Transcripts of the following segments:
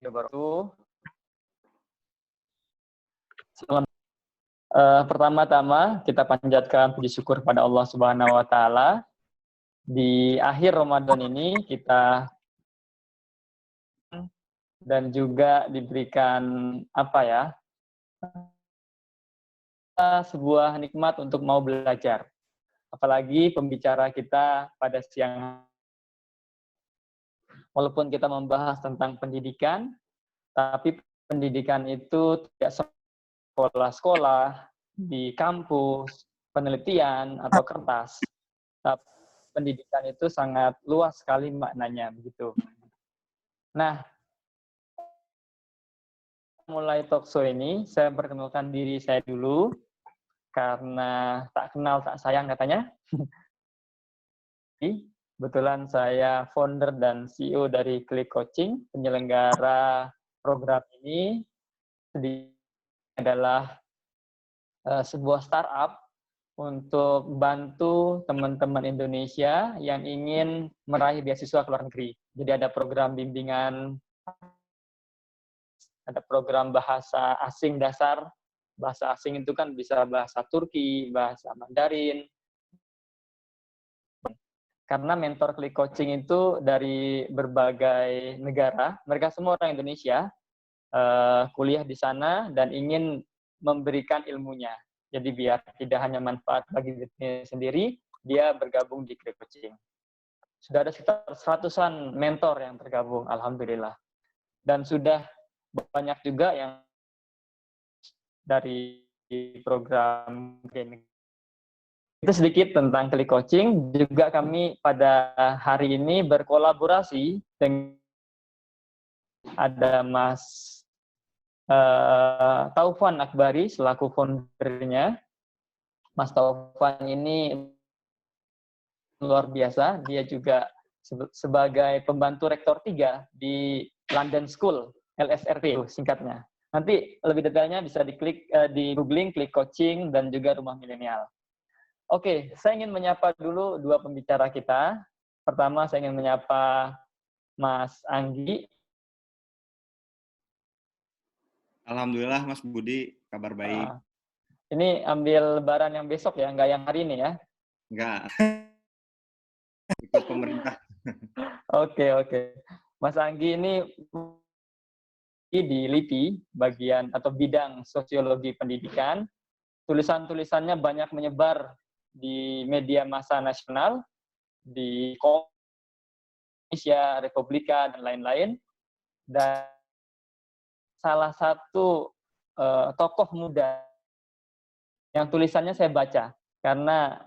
Wabarakatuh. Selamat. Pertama-tama kita panjatkan puji syukur pada Allah Subhanahu wa taala. Di akhir Ramadan ini kita dan juga diberikan sebuah nikmat untuk mau belajar. Apalagi pembicara kita pada siang, walaupun kita membahas tentang pendidikan, tapi pendidikan itu tidak sekolah-sekolah, di kampus, penelitian, atau kertas. Tapi pendidikan itu sangat luas sekali maknanya, begitu. Nah, mulai talkshow ini, saya perkenalkan diri saya dulu, karena tak kenal tak sayang katanya. Kebetulan saya founder dan CEO dari Klik Coaching, penyelenggara program ini. Adalah sebuah startup untuk bantu teman-teman Indonesia yang ingin meraih beasiswa ke luar negeri. Jadi ada program bimbingan, ada program bahasa asing dasar. Bahasa asing itu kan bisa bahasa Turki, bahasa Mandarin. Karena mentor Klik Coaching itu dari berbagai negara, mereka semua orang Indonesia, kuliah di sana dan ingin memberikan ilmunya. Jadi biar tidak hanya manfaat bagi dirinya sendiri, dia bergabung di Klik Coaching. Sudah ada sekitar 100-an mentor yang tergabung, alhamdulillah. Dan sudah banyak juga yang dari program training. Itu sedikit tentang Klik Coaching. Juga kami pada hari ini berkolaborasi dengan ada Mas Taufan Akbari selaku foundernya. Mas Taufan ini luar biasa. Dia juga sebagai pembantu rektor 3 di London School, LSRT singkatnya. Nanti lebih detailnya bisa diklik di googling Klik Coaching dan juga Rumah Milenial. Oke, saya ingin menyapa dulu dua pembicara kita. Pertama, saya ingin menyapa Mas Anggi. Alhamdulillah Mas Budi, kabar baik. Ini ambil lebaran yang besok ya, nggak yang hari ini ya? Nggak. Ikut pemerintah. Oke. Mas Anggi ini di LIPI, bagian atau bidang sosiologi pendidikan. Tulisan-tulisannya banyak menyebar di media massa nasional, di Indonesia, Republika, dan lain-lain. Dan salah satu tokoh muda yang tulisannya saya baca, karena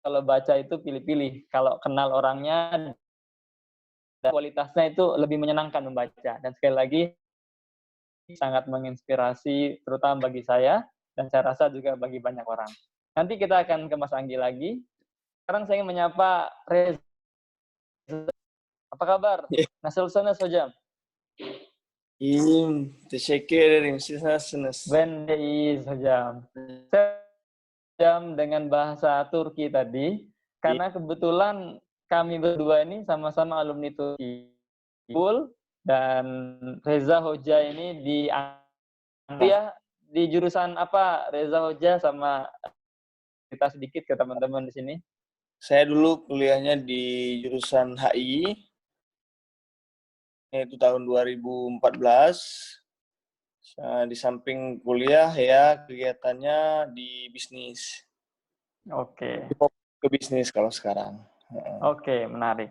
kalau baca itu pilih-pilih. Kalau kenal orangnya, kualitasnya itu lebih menyenangkan membaca. Dan sekali lagi, sangat menginspirasi, terutama bagi saya, dan saya rasa juga bagi banyak orang. Nanti kita akan ke Mas Anggi lagi. Sekarang saya ingin menyapa Reza. Apa kabar? Nasıl hocam? İyiyim. Teşekkür ederim. Siz nasılsınız? Ben de iyiyiz hocam. Saya dengan bahasa Turki tadi, karena kebetulan kami berdua ini sama-sama alumni Turki. Dan Reza Hoja ini di jurusan apa Reza Hoja, sama kita sedikit ke teman-teman di sini. Saya dulu kuliahnya di jurusan HI, itu tahun 2014. Di samping kuliah ya kegiatannya di bisnis. Oke. Ke bisnis kalau sekarang. Oke, menarik.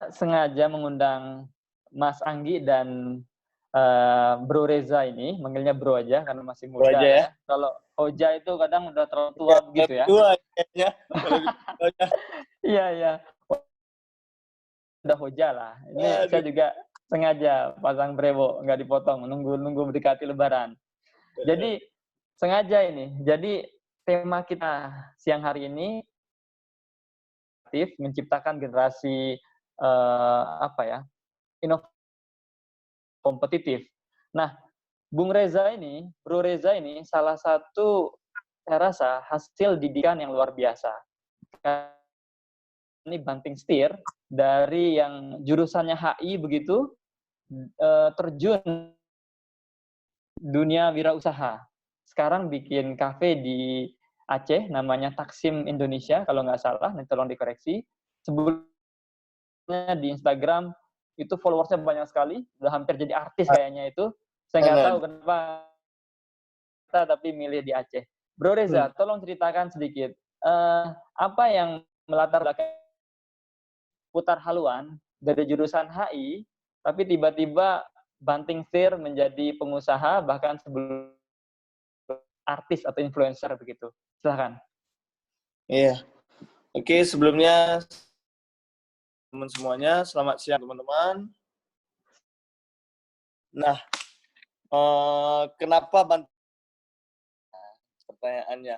Sengaja mengundang Mas Anggi dan Bro Reza ini, manggilnya Bro aja karena masih muda. Bro aja ya. Kalau Hoja itu kadang udah terlalu tua gitu ya. Tua kayaknya. Iya. Udah Hoja lah. Ini saya juga sengaja pasang brewo, nggak dipotong, nunggu mendekati Lebaran. Jadi sengaja ini. Jadi tema kita siang hari ini menciptakan generasi kompetitif. Nah, Bro Reza ini salah satu saya rasa hasil didikan yang luar biasa. ini banting setir dari yang jurusannya HI begitu terjun dunia wirausaha. Sekarang bikin kafe di Aceh, namanya Taksim Indonesia, kalau nggak salah, nanti tolong dikoreksi. Sebelumnya di Instagram, itu followersnya banyak sekali, udah hampir jadi artis kayaknya itu. Saya nggak tahu kenapa, tapi milih di Aceh. Bro Reza, tolong ceritakan sedikit, apa yang melatar belakang putar haluan dari jurusan HI, tapi tiba-tiba banting setir menjadi pengusaha, bahkan sebelum artis atau influencer begitu. Silahkan. Iya. Oke, sebelumnya teman semuanya, selamat siang teman-teman. Nah, kenapa pertanyaannya?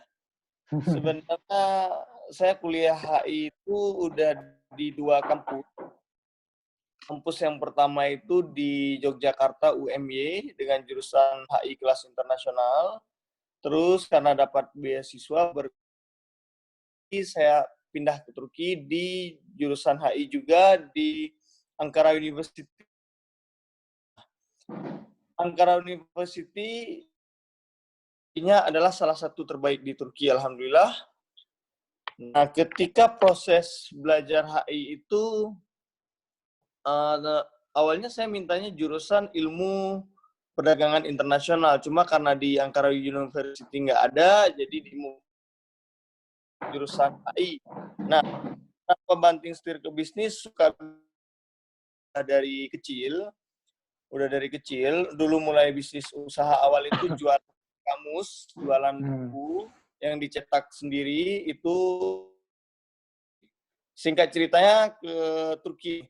Sebenarnya saya kuliah HI itu udah di 2 kampus. Kampus yang pertama itu di Yogyakarta UMY dengan jurusan HI kelas internasional. Terus karena dapat beasiswa saya pindah ke Turki di jurusan HI juga di Ankara University. Ankara University nya adalah salah satu terbaik di Turki, alhamdulillah. Nah, ketika proses belajar HI itu awalnya saya mintanya jurusan ilmu perdagangan internasional, cuma karena di Ankara University nggak ada, jadi di jurusan HI. Nah, banting setir ke bisnis suka dari kecil, dulu mulai bisnis usaha awal itu jual kamus, jualan buku yang dicetak sendiri, itu singkat ceritanya ke Turki.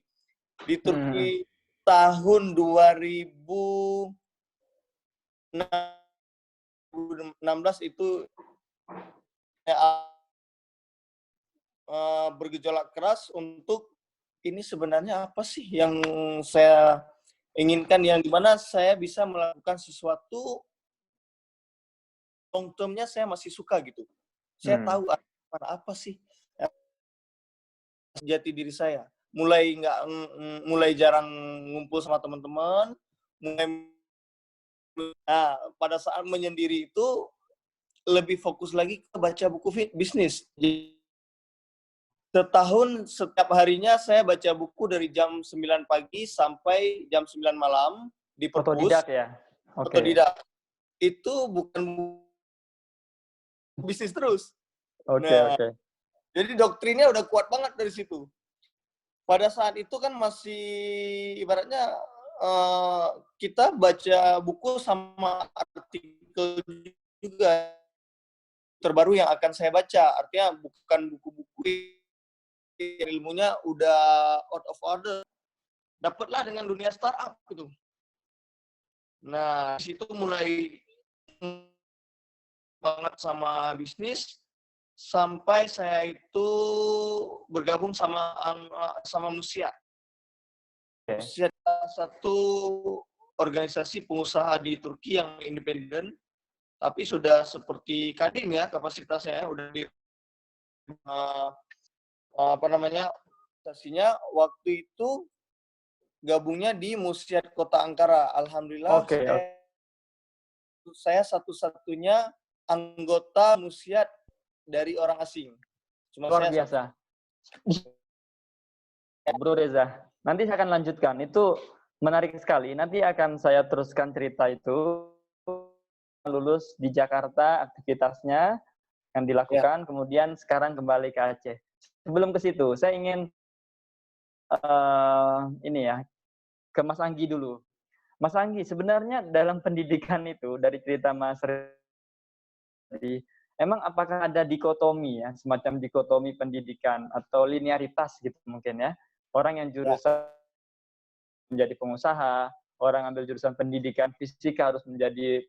Di Turki tahun 2016 itu bergejolak keras untuk ini sebenarnya apa sih yang saya inginkan, yang dimana saya bisa melakukan sesuatu long term-nya saya masih suka gitu. Saya tahu apa sih jati diri saya. Mulai jarang ngumpul sama teman-teman, pada saat menyendiri itu lebih fokus lagi ke baca buku bisnis. Setahun setiap harinya saya baca buku dari jam 9 pagi sampai jam 9 malam di perpus. Otodidak ya? Okay. Otodidak. Itu bukan bisnis terus. Oke. Jadi doktrinnya udah kuat banget dari situ. Pada saat itu kan masih ibaratnya kita baca buku sama artikel juga terbaru yang akan saya baca. Artinya bukan buku-buku ilmunya udah out of order. Dapatlah dengan dunia startup gitu. Nah, di situ mulai banget sama bisnis sampai saya itu bergabung sama Musia. Musia satu organisasi pengusaha di Turki yang independen, tapi sudah seperti Kadin ya kapasitasnya, udah di organisasinya waktu itu gabungnya di Musiat Kota Ankara. Alhamdulillah saya satu-satunya anggota Musiat dari orang asing. Cuma luar biasa. Bro Reza, nanti saya akan lanjutkan. Itu menarik sekali. Nanti akan saya teruskan cerita itu. Lulus di Jakarta, aktivitasnya yang dilakukan, kemudian sekarang kembali ke Aceh. Sebelum ke situ, saya ingin ke Mas Anggi dulu. Mas Anggi, sebenarnya dalam pendidikan itu, dari cerita Mas Reza, emang apakah ada dikotomi ya, semacam dikotomi pendidikan atau linearitas gitu mungkin ya? Orang yang jurusan menjadi pengusaha, orang ambil jurusan pendidikan fisika harus menjadi,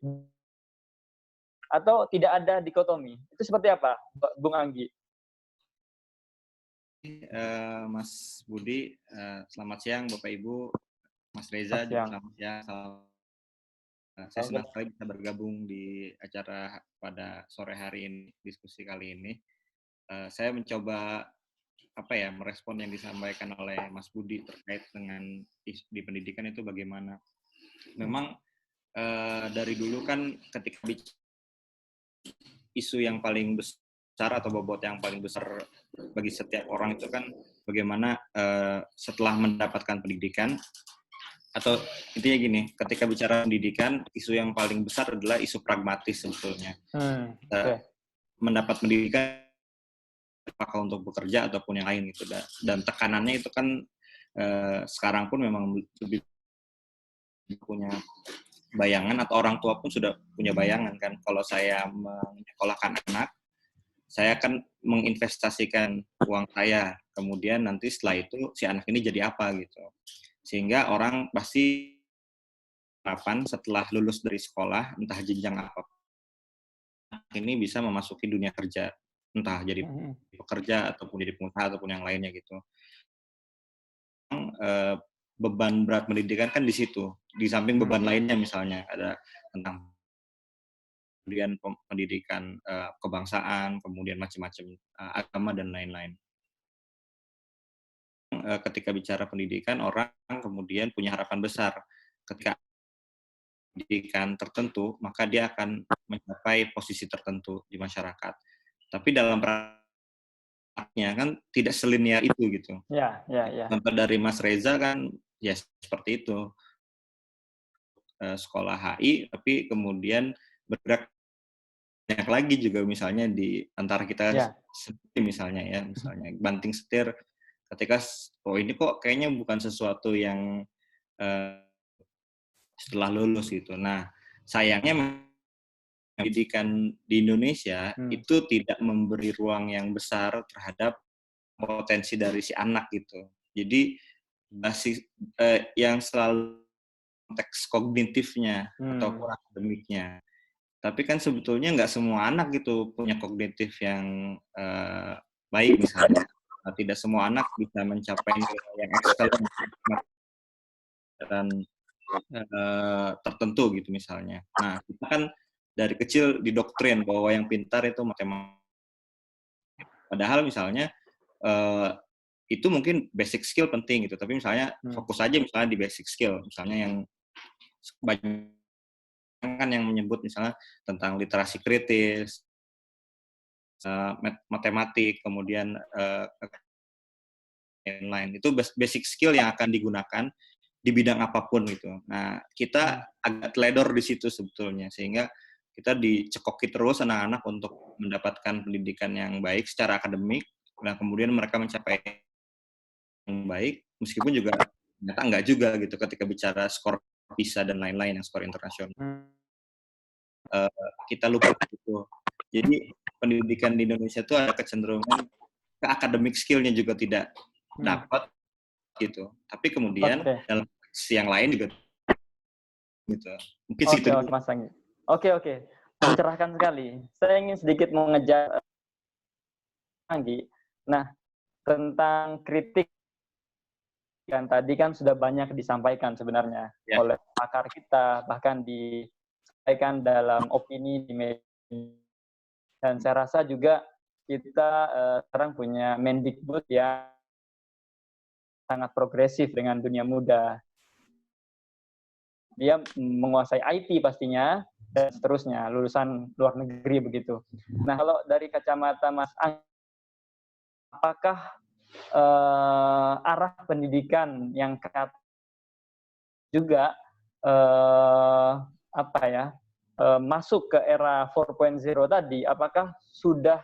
atau tidak ada dikotomi? Itu seperti apa, Bung Anggi? Mas Budi, selamat siang Bapak Ibu, Mas Reza juga selamat siang. Saya senang sekali bisa bergabung di acara pada sore hari ini, diskusi kali ini. Saya mencoba merespon yang disampaikan oleh Mas Budi terkait dengan isu di pendidikan itu bagaimana. Memang dari dulu kan ketika isu yang paling besar atau bobot yang paling besar bagi setiap orang itu kan bagaimana setelah mendapatkan pendidikan, atau intinya gini, ketika bicara pendidikan, isu yang paling besar adalah isu pragmatis sebetulnya. Mendapat pendidikan apakah untuk bekerja ataupun yang lain gitu, dan tekanannya itu kan sekarang pun memang lebih punya bayangan, atau orang tua pun sudah punya bayangan kan, kalau saya menyekolahkan anak, saya akan menginvestasikan uang saya, kemudian nanti setelah itu si anak ini jadi apa gitu. Sehingga orang pasti harapan setelah lulus dari sekolah, entah jenjang apa, ini bisa memasuki dunia kerja, entah jadi pekerja ataupun jadi pengusaha ataupun yang lainnya gitu. Beban berat pendidikan kan di situ. Di samping beban lainnya misalnya ada tentang kemudian pendidikan kebangsaan, kemudian macam-macam agama dan lain-lain. Ketika bicara pendidikan, orang kemudian punya harapan besar. Ketika pendidikan tertentu, maka dia akan mencapai posisi tertentu di masyarakat. Tapi dalam prakteknya kan tidak selinier itu gitu. Ya. Contoh dari Mas Reza kan ya seperti itu. Sekolah HI, tapi kemudian bergerak banyak lagi juga, misalnya di antara kita sendiri misalnya banting setir ketika ini kok kayaknya bukan sesuatu yang setelah lulus gitu. Nah, sayangnya pendidikan di Indonesia itu tidak memberi ruang yang besar terhadap potensi dari si anak gitu. Jadi yang selalu konteks kognitifnya atau akademiknya. Tapi kan sebetulnya nggak semua anak gitu punya kognitif yang baik misalnya. Tidak semua anak bisa mencapai nilai yang excellent dan tertentu gitu misalnya. Nah, kita kan dari kecil didoktrin bahwa yang pintar itu matematika. Padahal misalnya itu mungkin basic skill penting gitu, tapi misalnya fokus aja misalnya di basic skill, misalnya yang banyak kan yang menyebut misalnya tentang literasi kritis, matematik, kemudian lain-lain. Itu basic skill yang akan digunakan di bidang apapun gitu. Nah, kita agak teledor di situ sebetulnya, sehingga kita dicekoki terus anak-anak untuk mendapatkan pendidikan yang baik secara akademik, nah kemudian mereka mencapai yang baik, meskipun juga ternyata enggak juga gitu ketika bicara skor PISA dan lain-lain yang skor internasional. Kita lupa gitu. Jadi pendidikan di Indonesia itu ada kecenderungan ke akademik skill-nya juga tidak dapat gitu. Tapi kemudian dalam yang lain juga gitu. Mungkin Oke, Mas Anggi. Oke. Mencerahkan sekali. Saya ingin sedikit mengejar Anggi. Nah, tentang kritik yang tadi kan sudah banyak disampaikan sebenarnya oleh pakar kita, bahkan disampaikan dalam opini di media. Dan saya rasa juga kita sekarang punya Mendikbud yang sangat progresif dengan dunia muda. Dia menguasai IT pastinya, dan seterusnya, lulusan luar negeri begitu. Nah, kalau dari kacamata Mas Ang, apakah arah pendidikan yang juga masuk ke era 4.0 tadi, apakah sudah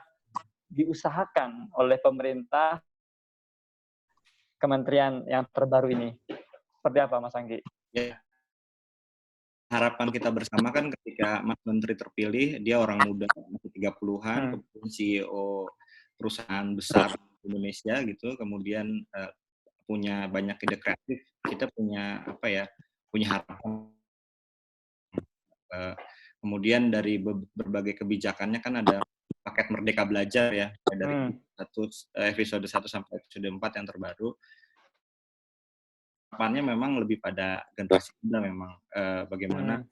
diusahakan oleh pemerintah kementerian yang terbaru ini? Seperti apa, Mas Anggi? Ya. Harapan kita bersama kan ketika Mas Menteri terpilih, dia orang muda, masih 30-an, kemudian CEO perusahaan besar di Indonesia gitu, kemudian punya banyak ide kreatif, kita punya harapan. Kemudian dari berbagai kebijakannya kan ada paket Merdeka Belajar ya, dari episode 1 sampai episode 4 yang terbaru. Harapannya memang lebih pada generasi muda memang, bagaimana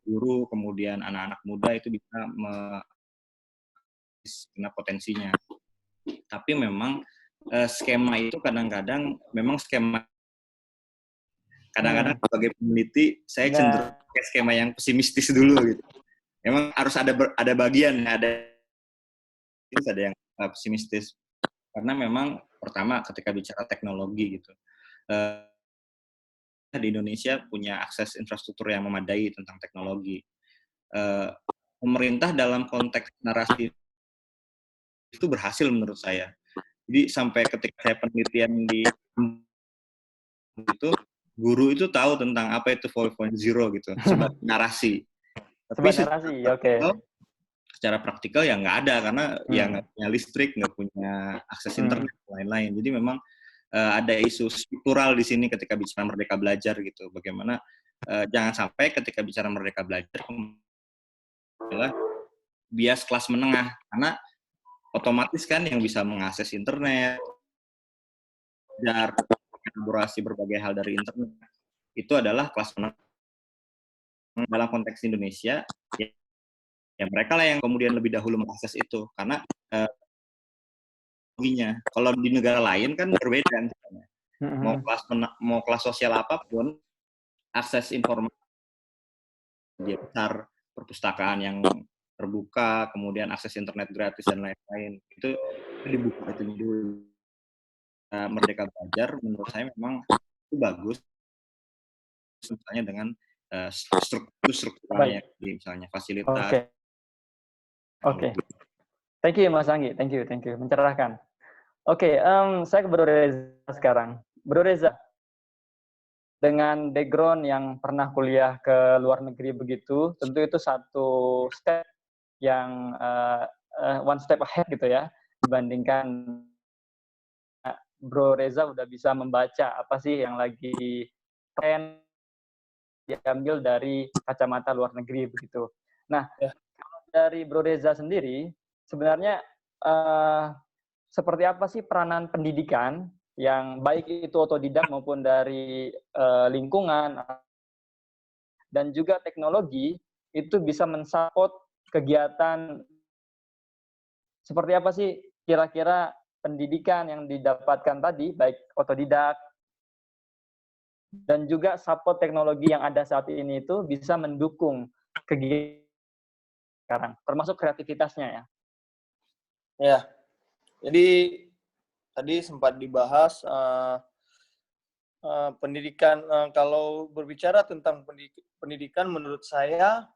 guru kemudian anak-anak muda itu bisa potensinya. Tapi memang skema itu kadang-kadang memang kadang-kadang sebagai peneliti saya cenderung pakai skema yang pesimistis dulu gitu. Memang harus ada bagian, ada yang pesimistis karena memang pertama ketika bicara teknologi gitu, di Indonesia punya akses infrastruktur yang memadai tentang teknologi. Pemerintah dalam konteks narasi itu berhasil menurut saya. Jadi sampai ketika saya penelitian di itu, guru itu tahu tentang apa itu 4.0 gitu, sebagai narasi. Tapi secara praktikal ya nggak ada, karena ya nggak punya listrik, nggak punya akses internet, dan lain-lain. Jadi memang ada isu struktural di sini ketika bicara Merdeka Belajar gitu. Bagaimana jangan sampai ketika bicara Merdeka Belajar adalah bias kelas menengah, karena otomatis kan yang bisa mengakses internet, belajar, kolaborasi berbagai hal dari internet, itu adalah kelas menengah. Dalam konteks Indonesia, ya mereka lah yang kemudian lebih dahulu mengakses itu, karena kalau di negara lain kan berbeda misalnya. Mau kelas sosial apapun, akses informasi dia besar, perpustakaan yang terbuka, kemudian akses internet gratis dan lain-lain, itu dibuka itu dulu. Merdeka Belajar menurut saya memang itu bagus, misalnya dengan strukturnya, misalnya fasilitas. Oke. Thank you Mas Anggi, thank you, mencerahkan. Oke, saya ke Bro Reza sekarang. Bro Reza, dengan background yang pernah kuliah ke luar negeri begitu, tentu itu satu step yang one step ahead gitu ya, dibandingkan Bro Reza udah bisa membaca apa sih yang lagi tren diambil dari kacamata luar negeri begitu. Nah, dari Bro Reza sendiri, sebenarnya seperti apa sih peranan pendidikan yang baik itu otodidak maupun dari lingkungan dan juga teknologi itu bisa mensupport kegiatan seperti apa sih kira-kira pendidikan yang didapatkan tadi, baik otodidak dan juga support teknologi yang ada saat ini itu bisa mendukung kegiatan sekarang, termasuk kreativitasnya ya. Ya, jadi tadi sempat dibahas pendidikan. Kalau berbicara tentang pendidikan, menurut saya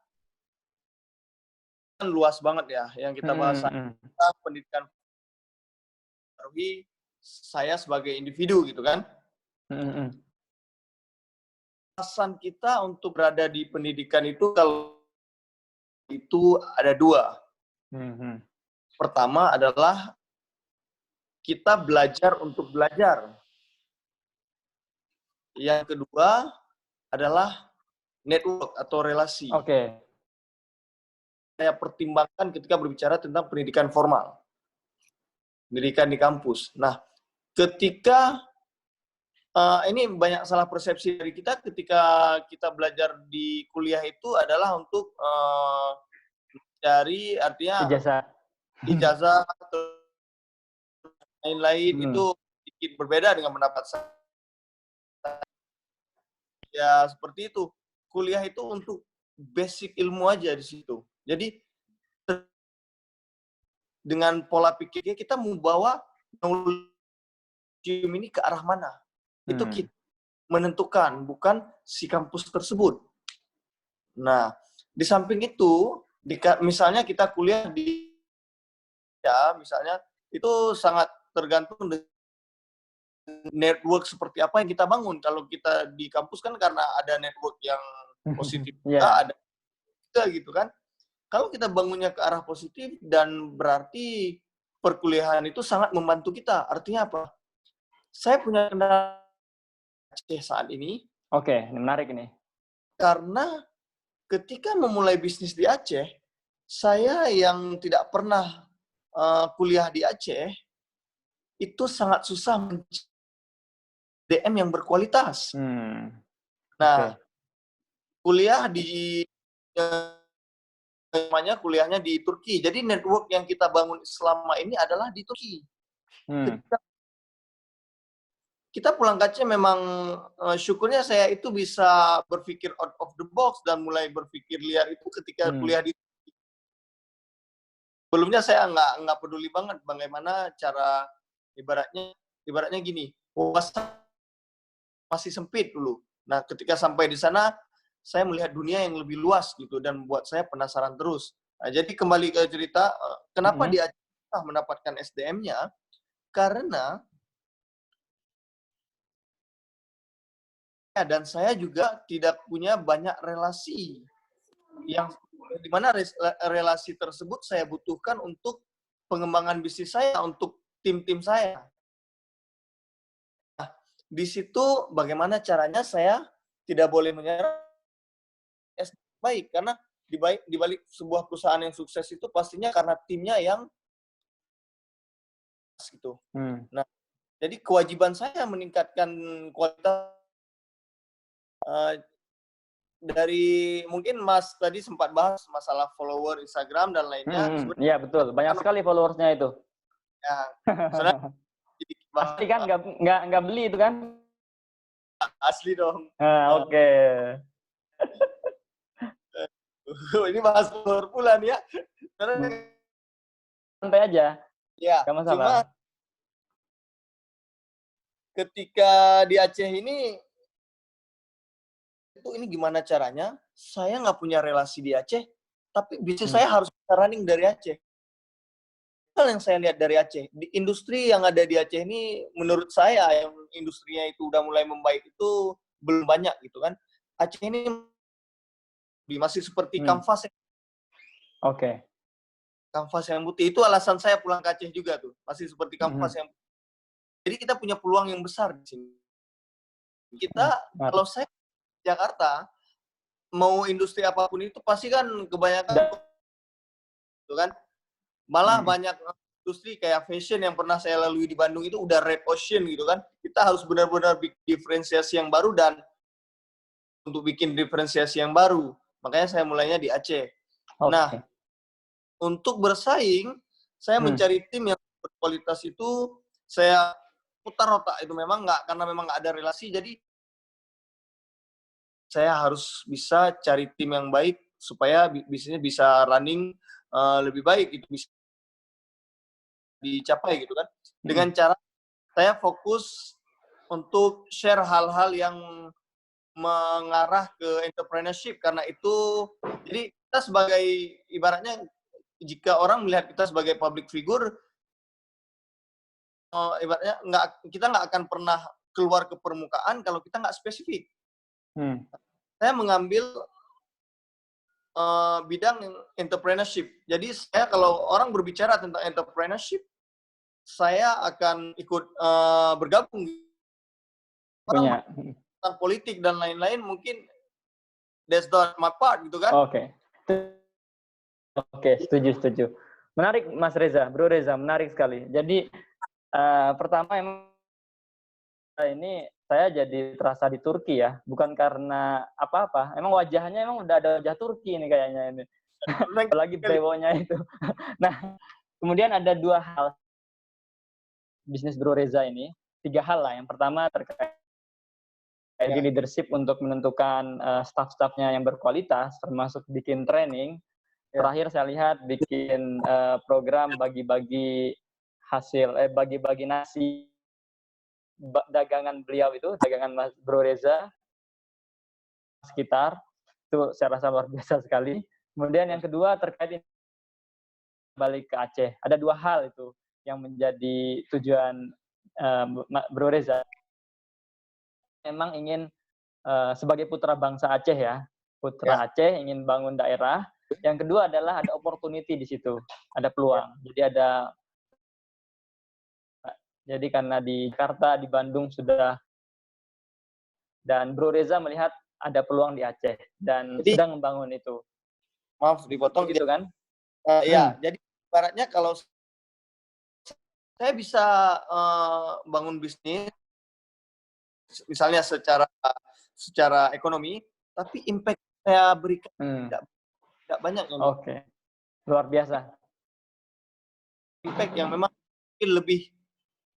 kan luas banget ya. Yang kita bahas pendidikan saya sebagai individu gitu kan. Alasan kita untuk berada di pendidikan itu kalau itu ada dua. Pertama adalah kita belajar untuk belajar. Yang kedua adalah network atau relasi. Oke. Saya pertimbangkan ketika berbicara tentang pendidikan formal. Pendidikan di kampus. Nah, ketika ini banyak salah persepsi dari kita ketika kita belajar di kuliah itu adalah untuk dari artinya ijazah atau lain-lain itu sedikit berbeda dengan pendapat saya. Ya seperti itu. Kuliah itu untuk basic ilmu aja di situ. Jadi dengan pola pikirnya kita membawa ini ke arah mana. Itu kita menentukan, bukan si kampus tersebut. Nah, di samping itu, misalnya kita kuliah di misalnya itu sangat tergantung dengan network seperti apa yang kita bangun. Kalau kita di kampus kan karena ada network yang positif, ada juga gitu kan. Kalau kita bangunnya ke arah positif dan berarti perkuliahan itu sangat membantu kita. Artinya apa? Saya punya kendala Aceh saat ini. Oke, menarik ini. Karena ketika memulai bisnis di Aceh, saya yang tidak pernah kuliah di Aceh, itu sangat susah mencari DM yang berkualitas. Nah, kuliah kuliahnya di Turki. Jadi network yang kita bangun selama ini adalah di Turki. Ketika kita pulang ke Aceh memang syukurnya saya itu bisa berpikir out of the box dan mulai berpikir liar itu ketika kuliah di. Sebelumnya saya nggak peduli banget bagaimana cara ibaratnya gini, wawasan masih sempit dulu. Nah, ketika sampai di sana saya melihat dunia yang lebih luas gitu dan membuat saya penasaran terus. Nah, jadi kembali ke cerita kenapa di Aceh mendapatkan SDM-nya, karena dan saya juga tidak punya banyak relasi yang di mana relasi tersebut saya butuhkan untuk pengembangan bisnis saya, untuk tim-tim saya. Nah, di situ bagaimana caranya saya tidak boleh menyerah baik, karena di balik sebuah perusahaan yang sukses itu pastinya karena timnya yang gitu. Nah, jadi kewajiban saya meningkatkan kualitas dari mungkin Mas tadi sempat bahas masalah follower Instagram dan lainnya. Iya betul, banyak sekali followersnya itu. Ya, pasti kan nggak beli itu kan? Asli dong. Oke. Ini bahas follower bulan ya. Santai aja. Ya, nggak masalah. cuma ketika di Aceh ini gimana caranya? Saya nggak punya relasi di Aceh, tapi bisnis saya harus running dari Aceh. Hal yang saya lihat dari Aceh, di industri yang ada di Aceh ini, menurut saya yang industrinya itu udah mulai membaik itu belum banyak gitu kan. Aceh ini masih seperti kanvas. Oke. Kanvas yang putih itu alasan saya pulang ke Aceh juga tuh, masih seperti kanvas yang. Jadi kita punya peluang yang besar di sini. Kita kalau saya Jakarta mau industri apapun itu pasti kan kebanyakan itu kan, malah banyak industri kayak fashion yang pernah saya lalui di Bandung itu udah red ocean gitu kan. Kita harus benar-benar bikin diferensiasi yang baru, dan untuk bikin diferensiasi yang baru makanya saya mulainya di Aceh. Nah, untuk bersaing saya mencari tim yang berkualitas itu saya putar otak itu memang karena memang nggak ada relasi, jadi saya harus bisa cari tim yang baik supaya bisnisnya bisa running lebih baik, itu bisa dicapai gitu kan. Dengan cara saya fokus untuk share hal-hal yang mengarah ke entrepreneurship, karena itu jadi kita sebagai ibaratnya jika orang melihat kita sebagai public figure, ibaratnya kita nggak akan pernah keluar ke permukaan kalau kita nggak spesifik. Saya mengambil bidang entrepreneurship. Jadi saya kalau orang berbicara tentang entrepreneurship, saya akan ikut bergabung. Orang tentang politik dan lain-lain mungkin that's not my part gitu kan. Oke, setuju. Menarik Mas Reza, Bro Reza, menarik sekali. Jadi pertama emang ini saya jadi terasa di Turki ya, bukan karena apa-apa. Emang wajahnya emang udah ada wajah Turki ini kayaknya ini. Apalagi brewonya itu. Nah, kemudian ada dua hal bisnis Bro Reza ini, tiga hal lah. Yang pertama terkait leadership untuk menentukan staff-staffnya yang berkualitas, termasuk bikin training. Terakhir saya lihat bikin program bagi-bagi hasil, bagi-bagi nasi dagangan beliau itu, dagangan Mas Bro Reza sekitar, itu saya rasa luar biasa sekali. Kemudian yang kedua terkait balik ke Aceh. Ada dua hal itu yang menjadi tujuan Bro Reza. Memang ingin sebagai putra bangsa Aceh ya, putra Aceh ingin bangun daerah. Yang kedua adalah ada opportunity di situ, ada peluang. Jadi karena di Jakarta, di Bandung sudah, dan Bro Reza melihat ada peluang di Aceh dan sedang membangun itu. Maaf dipotong gitu kan? Ya, jadi ibaratnya kalau saya bisa bangun bisnis misalnya secara ekonomi, tapi impact saya berikan tidak banyak. Luar biasa. Impact yang memang lebih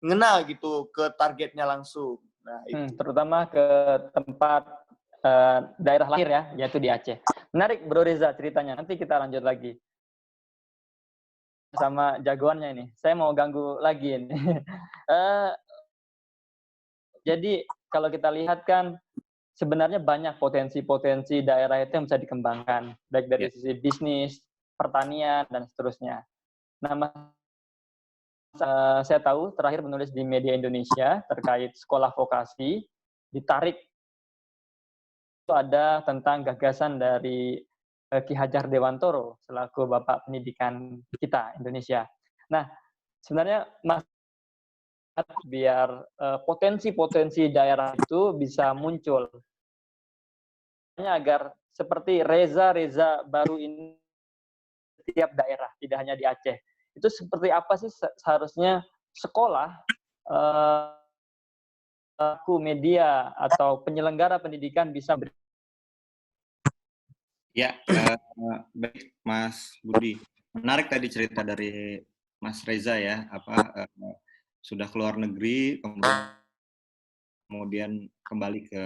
ngena gitu ke targetnya langsung. Nah, itu. Terutama ke tempat daerah lahir ya, yaitu di Aceh. Menarik Bro Reza ceritanya. Nanti kita lanjut lagi sama jagoannya ini. Saya mau ganggu lagi ini. Jadi kalau kita lihat kan sebenarnya banyak potensi-potensi daerah itu yang bisa dikembangkan, baik dari sisi bisnis, pertanian, dan seterusnya. Nah, saya tahu terakhir menulis di media Indonesia terkait sekolah vokasi, ditarik itu ada tentang gagasan dari Ki Hajar Dewantoro selaku Bapak Pendidikan kita Indonesia. Nah, sebenarnya Mas biar potensi-potensi daerah itu bisa muncul agar seperti Reza baru ini setiap daerah, tidak hanya di Aceh. Itu seperti apa sih seharusnya sekolah aku media atau penyelenggara pendidikan bisa Ya, baik Mas Budi. Menarik tadi cerita dari Mas Reza ya, sudah keluar negeri, kemudian kembali ke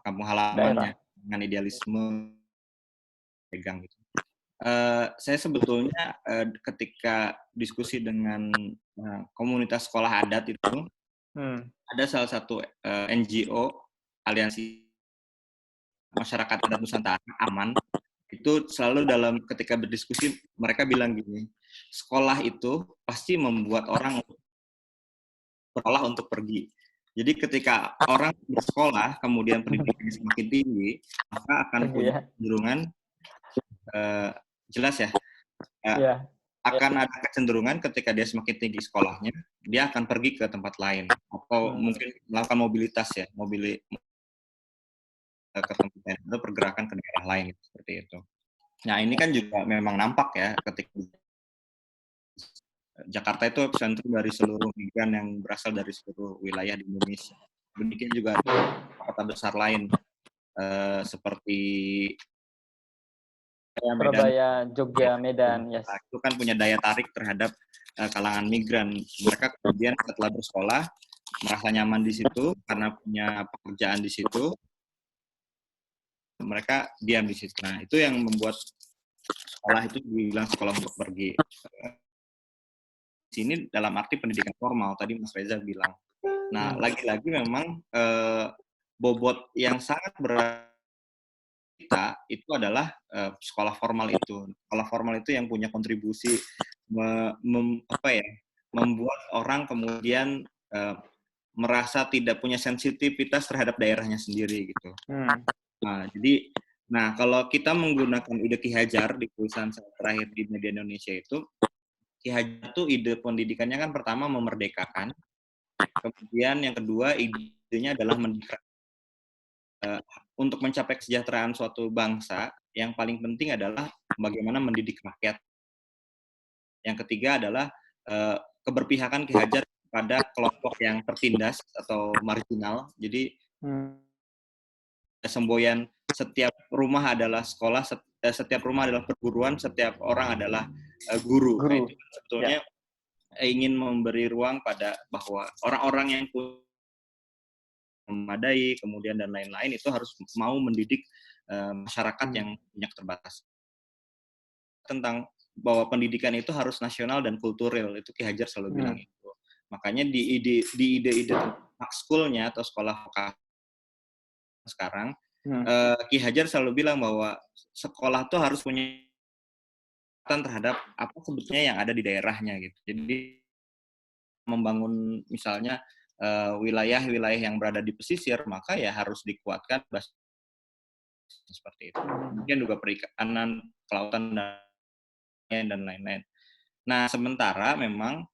kampung halamannya dengan idealisme pegang gitu. Saya sebetulnya ketika diskusi dengan komunitas sekolah adat itu, ada salah satu NGO, Aliansi Masyarakat Adat Nusantara, AMAN, itu selalu ketika berdiskusi, mereka bilang gini, sekolah itu pasti membuat orang sekolah untuk pergi. Jadi ketika orang bersekolah, kemudian pendidikannya semakin tinggi, maka akan punya kecenderungan, jelas ya, akan ada kecenderungan ketika dia semakin tinggi sekolahnya, dia akan pergi ke tempat lain, atau mungkin melakukan mobilitas ya, ke tempat lain, atau pergerakan ke daerah lain, seperti itu. Nah, ini kan juga memang nampak ya, ketika Jakarta itu epicentrum dari seluruh migran yang berasal dari seluruh wilayah di Indonesia. Demikian juga kota besar lain, seperti Surabaya, Jogja, Medan, yes. Itu kan punya daya tarik terhadap kalangan migran. Mereka kemudian setelah bersekolah merasa nyaman di situ karena punya pekerjaan di situ. Mereka diam di situ. Nah, itu yang membuat sekolah itu dibilang sekolah untuk pergi. Di sini dalam arti pendidikan formal, tadi Mas Reza bilang. Nah, lagi-lagi memang bobot yang sangat berat kita itu adalah sekolah formal itu. Sekolah formal itu yang punya kontribusi membuat orang kemudian merasa tidak punya sensitivitas terhadap daerahnya sendiri gitu. Nah, kalau kita menggunakan ide Ki Hajar di tulisan saya terakhir di media Indonesia itu, Ki Hajar itu ide pendidikannya kan pertama memerdekakan, kemudian yang kedua idenya adalah mendidik. Untuk mencapai kesejahteraan suatu bangsa, yang paling penting adalah bagaimana mendidik rakyat. Yang ketiga adalah keberpihakan Ki Hajar pada kelompok yang tertindas atau marginal. Jadi semboyan setiap rumah adalah sekolah, setiap rumah adalah perguruan, setiap orang adalah guru. Nah, itu sebetulnya ingin memberi ruang pada bahwa orang-orang yang memadai, kemudian dan lain-lain itu harus mau mendidik masyarakat yang punya keterbatasan. Tentang bahwa pendidikan itu harus nasional dan kultural, itu Ki Hajar selalu bilang itu. Makanya di ide-ide makskulnya atau sekolah vokasi sekarang, Ki Hajar selalu bilang bahwa sekolah itu harus punya terhadap apa sebetulnya yang ada di daerahnya gitu. Jadi membangun misalnya wilayah-wilayah yang berada di pesisir, maka ya harus dikuatkan seperti itu. Kemudian juga perikanan, kelautan dan lain-lain. Nah, sementara memang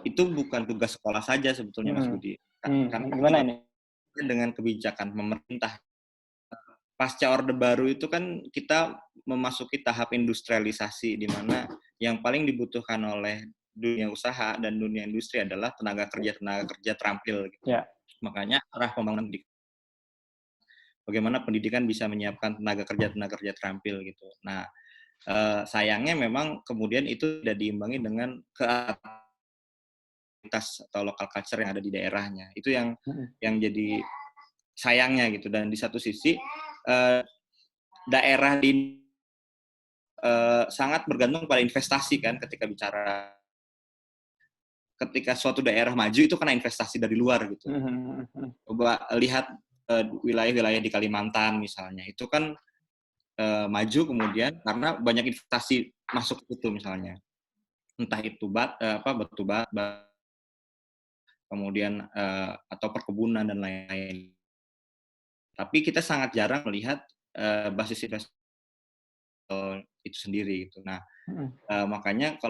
itu bukan tugas sekolah saja sebetulnya, Mas Budi. Karena gimana ini? Dengan kebijakan pemerintah pasca Orde Baru itu kan kita memasuki tahap industrialisasi di mana yang paling dibutuhkan oleh dunia usaha dan dunia industri adalah tenaga kerja terampil gitu. Makanya arah pembangunan pendidikan, bagaimana pendidikan bisa menyiapkan tenaga kerja terampil gitu. Nah, sayangnya memang kemudian itu tidak diimbangi dengan identitas atau local culture yang ada di daerahnya. Itu yang jadi sayangnya gitu. Dan di satu sisi daerah di sangat bergantung pada investasi kan ketika suatu daerah maju itu karena investasi dari luar gitu. Coba lihat wilayah-wilayah di Kalimantan misalnya, itu kan maju kemudian karena banyak investasi masuk itu misalnya, entah itu batu bara, kemudian atau perkebunan dan lain-lain. Tapi kita sangat jarang melihat basis investasi itu sendiri gitu. Nah, makanya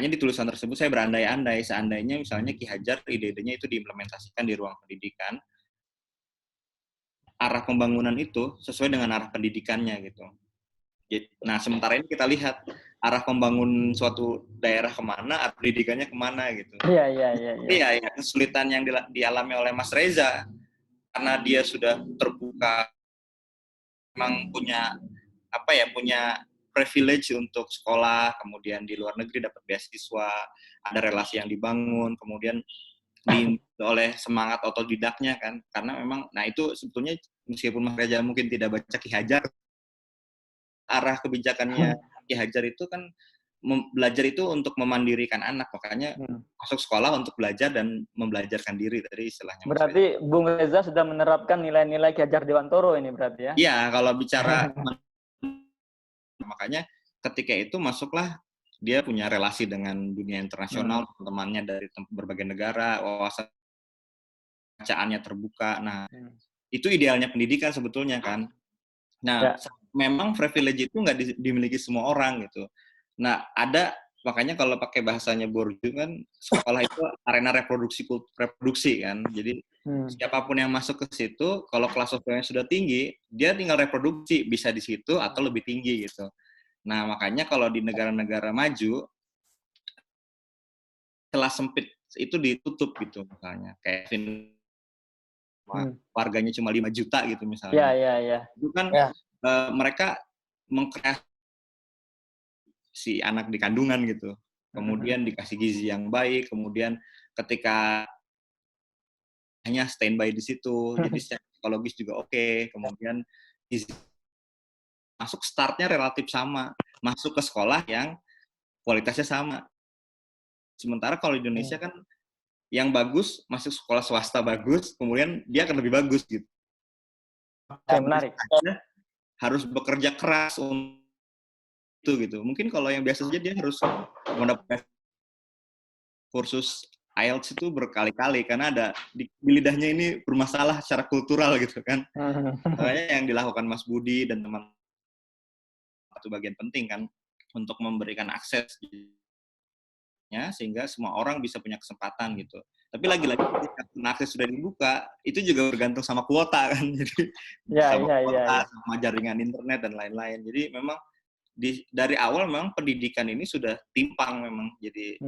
di tulisan tersebut saya berandai-andai seandainya misalnya Ki Hajar ide-idenya itu diimplementasikan di ruang pendidikan, arah pembangunan itu sesuai dengan arah pendidikannya gitu. Nah, sementara ini kita lihat arah pembangun suatu daerah kemana, arah pendidikannya kemana gitu. Iya, kesulitan yang dialami oleh Mas Reza karena dia sudah terbuka, memang punya privilege untuk sekolah, kemudian di luar negeri dapat beasiswa, ada relasi yang dibangun, kemudian oleh semangat otodidaknya kan, karena memang, nah itu sebetulnya meskipun Mas Reza mungkin tidak baca Ki Hajar, arah kebijakannya Ki Hajar itu kan belajar itu untuk memandirikan anak, makanya masuk sekolah untuk belajar dan membelajarkan diri dari istilahnya. Berarti Bung Reza sudah menerapkan nilai-nilai Ki Hajar Dewantoro ini berarti ya? Iya, kalau bicara makanya ketika itu masuklah dia punya relasi dengan dunia internasional, teman-temannya dari berbagai negara, wawasan bacaannya terbuka. Nah, itu idealnya pendidikan sebetulnya kan. Nah, memang privilege itu nggak dimiliki semua orang gitu. Nah, makanya kalau pakai bahasanya Bourdieu kan, sekolah itu arena reproduksi kan. Jadi siapapun yang masuk ke situ, kalau kelas sosialnya sudah tinggi, dia tinggal reproduksi, bisa di situ atau lebih tinggi gitu. Nah, makanya kalau di negara-negara maju, kelas sempit itu ditutup gitu misalnya. Kayak warganya cuma 5 juta gitu misalnya. Itu kan mereka mengkreasi si anak di kandungan gitu. Kemudian dikasih gizi yang baik, kemudian ketika hanya standby di situ, jadi secara psikologis juga oke. Kemudian masuk startnya relatif sama, masuk ke sekolah yang kualitasnya sama. Sementara kalau di Indonesia kan yang bagus masuk sekolah swasta bagus, kemudian dia akan lebih bagus gitu. Menarik. Harus bekerja keras untuk itu gitu. Mungkin kalau yang biasa saja dia harus mendapatkan kursus IELTS itu berkali-kali karena ada di lidahnya ini bermasalah secara kultural gitu kan. Makanya yang dilakukan Mas Budi dan teman satu bagian penting kan untuk memberikan akses sehingga semua orang bisa punya kesempatan gitu. Tapi lagi-lagi ketika akses sudah dibuka, itu juga bergantung sama kuota kan. Jadi sama jaringan internet dan lain-lain. Jadi memang dari awal memang pendidikan ini sudah timpang memang. Jadi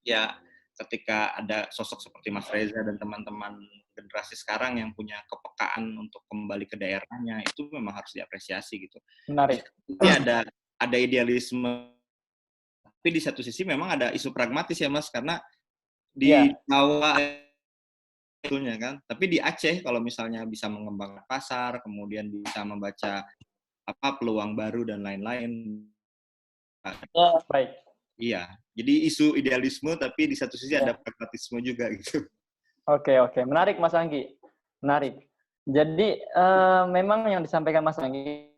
ya ketika ada sosok seperti Mas Reza dan teman-teman generasi sekarang yang punya kepekaan untuk kembali ke daerahnya, itu memang harus diapresiasi gitu. Menarik. Jadi ada idealisme, tapi di satu sisi memang ada isu pragmatis ya Mas, karena di Jawa itunya kan, tapi di Aceh kalau misalnya bisa mengembangkan pasar, kemudian bisa membaca peluang baru dan lain-lain. Baik. Iya, jadi isu idealisme tapi di satu sisi ada pragmatisme juga gitu. Oke, menarik Mas Anggi, menarik. Jadi memang yang disampaikan Mas Anggi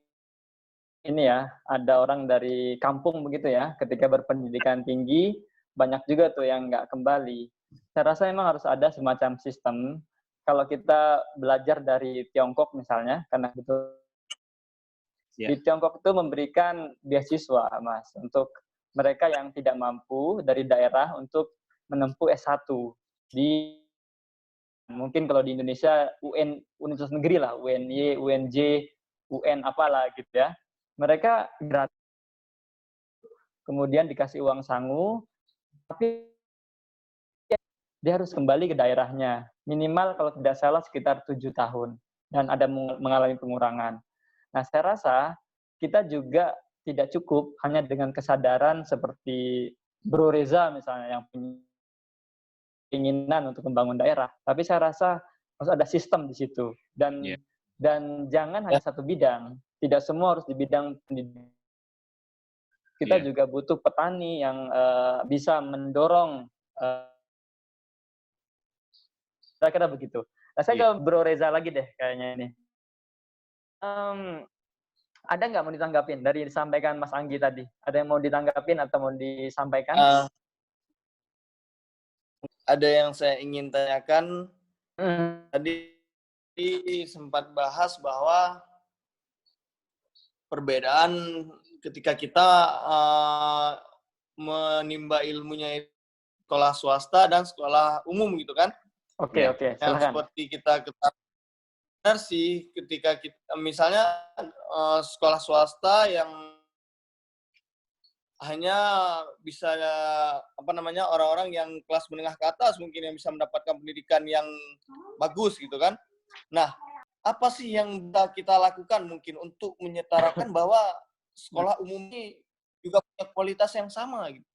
ini ya, ada orang dari kampung begitu ya, ketika berpendidikan tinggi, banyak juga tuh yang nggak kembali. Saya rasa memang harus ada semacam sistem, kalau kita belajar dari Tiongkok misalnya, karena itu di Tiongkok itu memberikan beasiswa, Mas, untuk mereka yang tidak mampu dari daerah untuk menempuh S1 di mungkin kalau di Indonesia Universitas Negeri lah, UNY, UNJ, UN apalah gitu ya. Mereka gratis, kemudian dikasih uang sangu, tapi dia harus kembali ke daerahnya. Minimal kalau tidak salah sekitar 7 tahun dan ada mengalami pengurangan. Nah, saya rasa kita juga tidak cukup hanya dengan kesadaran seperti Bro Reza misalnya yang punya keinginan untuk membangun daerah, tapi saya rasa harus ada sistem di situ Yeah. dan jangan hanya satu bidang. Tidak semua harus di bidang pendidikan. Kita juga butuh petani yang bisa mendorong kira-kira begitu. Nah, saya ke Bro Reza lagi deh kayaknya ini. Ada nggak mau ditanggapin dari disampaikan Mas Anggi tadi? Ada yang mau ditanggapin atau mau disampaikan? Ada yang saya ingin tanyakan. Tadi sempat bahas bahwa perbedaan ketika kita menimba ilmunya sekolah swasta dan sekolah umum gitu kan? Oke, silakan. Yang seperti kita ketahui benar sih ketika kita misalnya sekolah swasta yang hanya bisa orang-orang yang kelas menengah ke atas mungkin yang bisa mendapatkan pendidikan yang bagus gitu kan. Nah, apa sih yang bisa kita lakukan mungkin untuk menyetarakan bahwa sekolah umum ini juga punya kualitas yang sama gitu.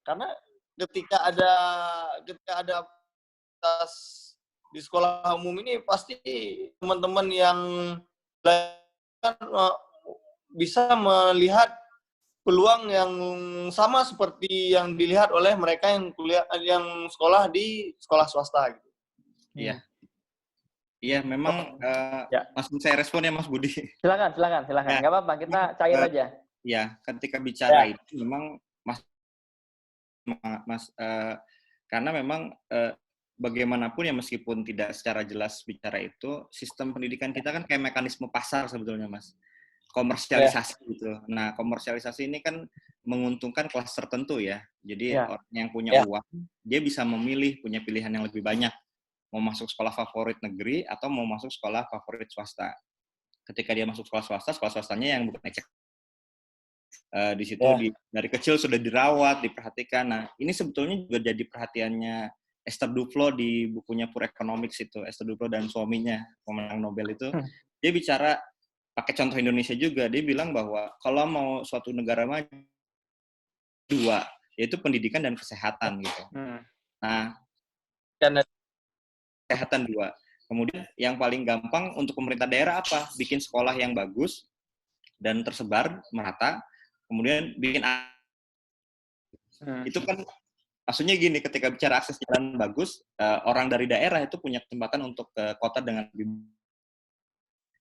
Karena ketika ada kualitas di sekolah umum ini pasti teman-teman yang bisa melihat peluang yang sama seperti yang dilihat oleh mereka yang sekolah di sekolah swasta gitu. Iya. Iya, memang langsung saya respon ya Mas Budi. Silakan. Nggak apa-apa, kita cair aja. Ya, ketika bicara itu memang karena memang bagaimanapun ya meskipun tidak secara jelas bicara itu, sistem pendidikan kita kan kayak mekanisme pasar sebetulnya Mas. Komersialisasi gitu. Nah, komersialisasi ini kan menguntungkan kelas tertentu ya. Jadi orang yang punya uang, dia bisa memilih, punya pilihan yang lebih banyak. Mau masuk sekolah favorit negeri atau mau masuk sekolah favorit swasta. Ketika dia masuk sekolah swasta, sekolah swastanya yang bukan ecek. Di situ dari kecil sudah dirawat, diperhatikan. Nah, ini sebetulnya juga jadi perhatiannya Esther Duflo di bukunya Poor Economics itu. Esther Duflo dan suaminya, pemenang Nobel itu. Dia bicara pakai contoh Indonesia juga, dia bilang bahwa kalau mau suatu negara maju, dua, yaitu pendidikan dan kesehatan gitu. Nah, kesehatan dua. Kemudian yang paling gampang untuk pemerintah daerah apa? Bikin sekolah yang bagus dan tersebar merata. Kemudian bikin itu kan maksudnya gini, ketika bicara akses jalan bagus, orang dari daerah itu punya kesempatan untuk ke kota dengan lebih.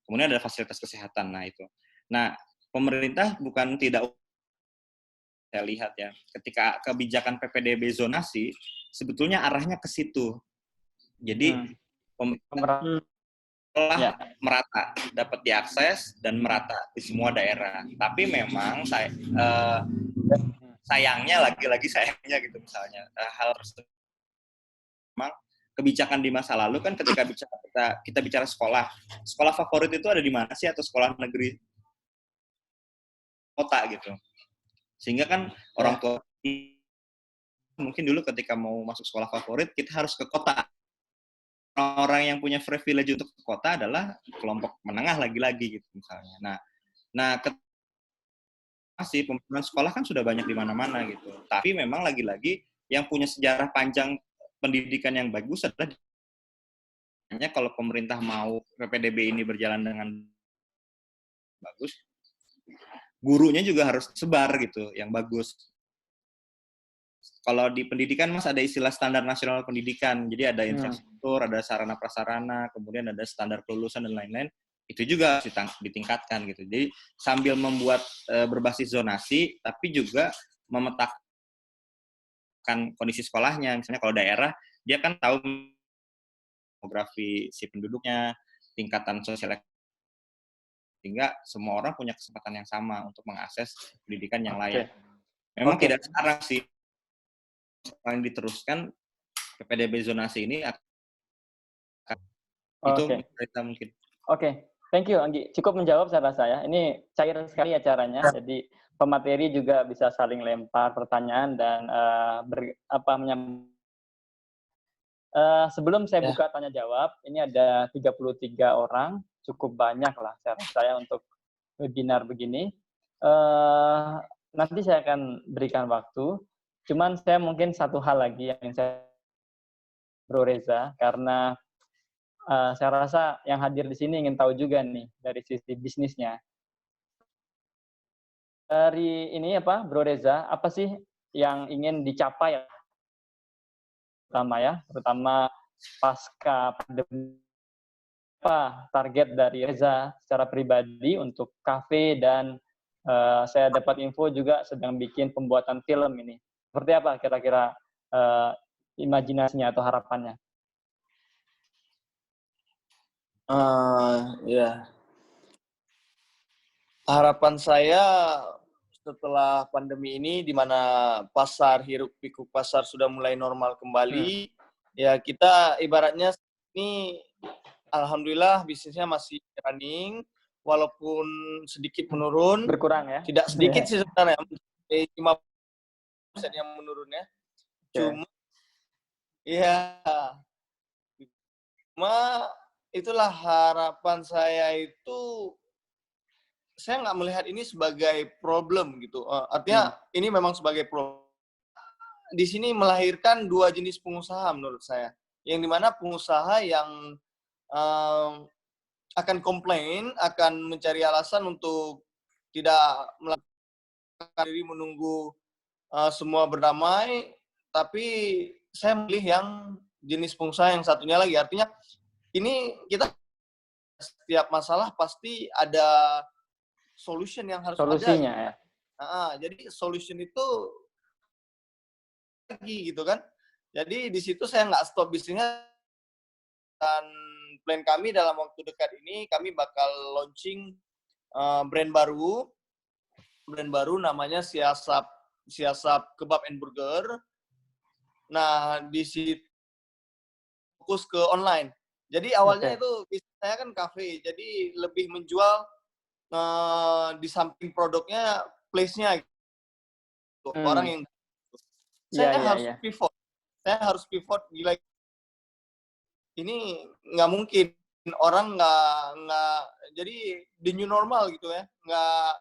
Kemudian ada fasilitas kesehatan, nah itu. Nah, pemerintah bukan tidak, saya lihat ya, ketika kebijakan PPDB zonasi, sebetulnya arahnya ke situ. Jadi, pemerintah telah merata, dapat diakses dan merata di semua daerah. Tapi memang sayangnya, lagi-lagi sayangnya gitu misalnya, hal tersebut memang kebijakan di masa lalu kan ketika kita bicara sekolah favorit itu ada di mana sih, atau sekolah negeri kota gitu, sehingga kan orang tua mungkin dulu ketika mau masuk sekolah favorit kita harus ke kota. Orang yang punya privilege untuk ke kota adalah kelompok menengah lagi-lagi gitu misalnya. Nah masih pembangunan sekolah kan sudah banyak di mana-mana gitu, tapi memang lagi-lagi yang punya sejarah panjang pendidikan yang bagus adalah hanya kalau pemerintah mau PPDB ini berjalan dengan bagus, gurunya juga harus sebar gitu, yang bagus. Kalau di pendidikan, Mas, ada istilah standar nasional pendidikan. Jadi ada infrastruktur, ada sarana prasarana, kemudian ada standar kelulusan dan lain-lain. Itu juga ditingkatkan gitu. Jadi sambil membuat berbasis zonasi, tapi juga memetakan kondisi sekolahnya. Misalnya kalau daerah, dia kan tahu demografi si penduduknya, tingkatan sosial, sehingga semua orang punya kesempatan yang sama untuk mengakses pendidikan yang layak. Memang tidak sekarang sih yang diteruskan PPDB zonasi ini itu kita mungkin. Thank you Anggi. Cukup menjawab saya rasa ya. Ini cair sekali acaranya. Jadi pemateri juga bisa saling lempar pertanyaan dan sebelum saya buka tanya jawab, ini ada 33 orang, cukup banyak lah saya untuk webinar begini. nanti saya akan berikan waktu. Cuman saya mungkin satu hal lagi yang ingin saya Bro Reza, karena saya rasa yang hadir di sini ingin tahu juga nih dari sisi bisnisnya. Dari ini Bro Reza, apa sih yang ingin dicapai terutama pasca pandemi? Apa target dari Reza secara pribadi untuk kafe dan saya dapat info juga sedang bikin pembuatan film ini. Seperti apa kira-kira imajinasinya atau harapannya? Ya. Harapan saya setelah pandemi ini, di mana pasar hiruk pikuk pasar sudah mulai normal kembali, ya kita ibaratnya ini alhamdulillah bisnisnya masih running, walaupun sedikit menurun. Berkurang ya? Tidak sedikit sih sebenarnya, 5% yang menurun ya. Cuma, cuma itulah harapan saya itu, saya nggak melihat ini sebagai problem gitu. Artinya ini memang sebagai problem. Di sini melahirkan dua jenis pengusaha menurut saya. Yang dimana pengusaha yang akan komplain, akan mencari alasan untuk tidak melakukan diri menunggu semua berdamai. Tapi saya memilih yang jenis pengusaha yang satunya lagi. Artinya ini kita setiap masalah pasti ada solution yang harus solusinya ada. Ya. Jadi solution itu lagi gitu kan. Jadi di situ saya nggak stop bisnisnya, dan plan kami dalam waktu dekat ini kami bakal launching brand baru namanya Siasap Kebab and Burger. Nah di situ fokus ke online. Jadi awalnya itu bisnis saya kan kafe, jadi lebih menjual di samping produknya, place-nya gitu. Orang yang saya harus pivot gila. Ini nggak mungkin orang nggak jadi the new normal gitu ya, nggak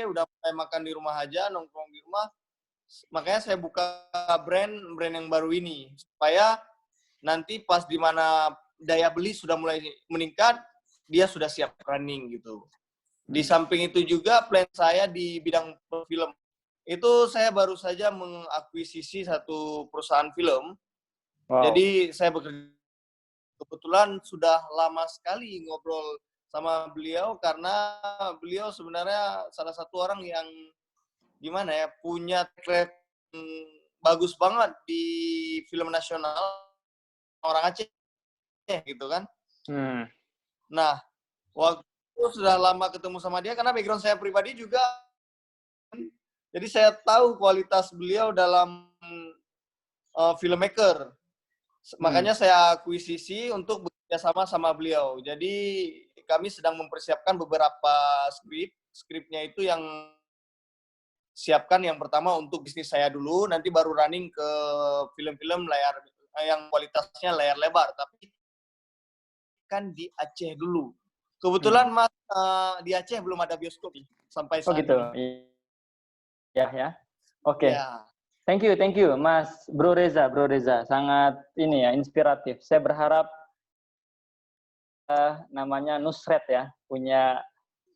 udah mulai makan di rumah aja, nongkrong di rumah. Makanya saya buka brand yang baru ini supaya nanti pas di mana daya beli sudah mulai meningkat, dia sudah siap running gitu. Di samping itu juga plan saya di bidang film. Itu saya baru saja mengakuisisi satu perusahaan film. Wow. Jadi saya bekerja, kebetulan sudah lama sekali ngobrol sama beliau karena beliau sebenarnya salah satu orang yang gimana ya, punya track bagus banget di film nasional, orang Aceh gitu kan. Nah, waktu itu sudah lama ketemu sama dia karena background saya pribadi juga, jadi saya tahu kualitas beliau dalam filmmaker. Makanya saya akuisisi untuk bekerja sama beliau. Jadi kami sedang mempersiapkan beberapa skripnya itu yang siapkan yang pertama untuk bisnis saya dulu, nanti baru running ke film-film layar yang kualitasnya layar lebar, tapi kan di Aceh dulu. Kebetulan Mas di Aceh belum ada bioskop sampai saat ini. Ya. Oke. Ya. Thank you Mas Bro Reza, sangat ini ya, inspiratif. Saya berharap namanya Nusret ya, punya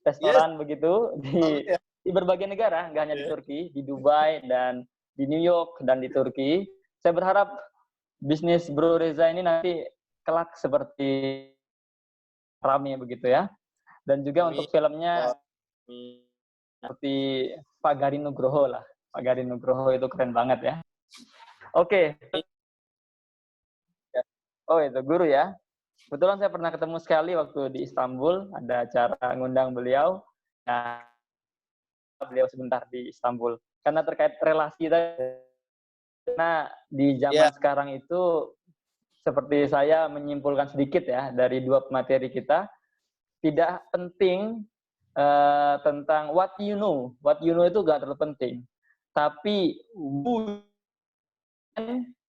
restoran begitu di berbagai negara, nggak hanya di Turki, di Dubai dan di New York dan di Turki. Saya berharap bisnis Bro Reza ini nanti kelak seperti Rami begitu ya. Dan juga untuk filmnya seperti Pak Garin Nugroho lah. Pak Garin Nugroho itu keren banget ya. Oke. Oh itu guru ya. Kebetulan saya pernah ketemu sekali waktu di Istanbul, ada acara ngundang beliau. Nah, beliau sebentar di Istanbul. Karena terkait relasi tadi. Karena di zaman sekarang itu, seperti saya menyimpulkan sedikit ya, dari dua materi kita, tidak penting tentang what you know. What you know itu gak terlalu penting. Tapi who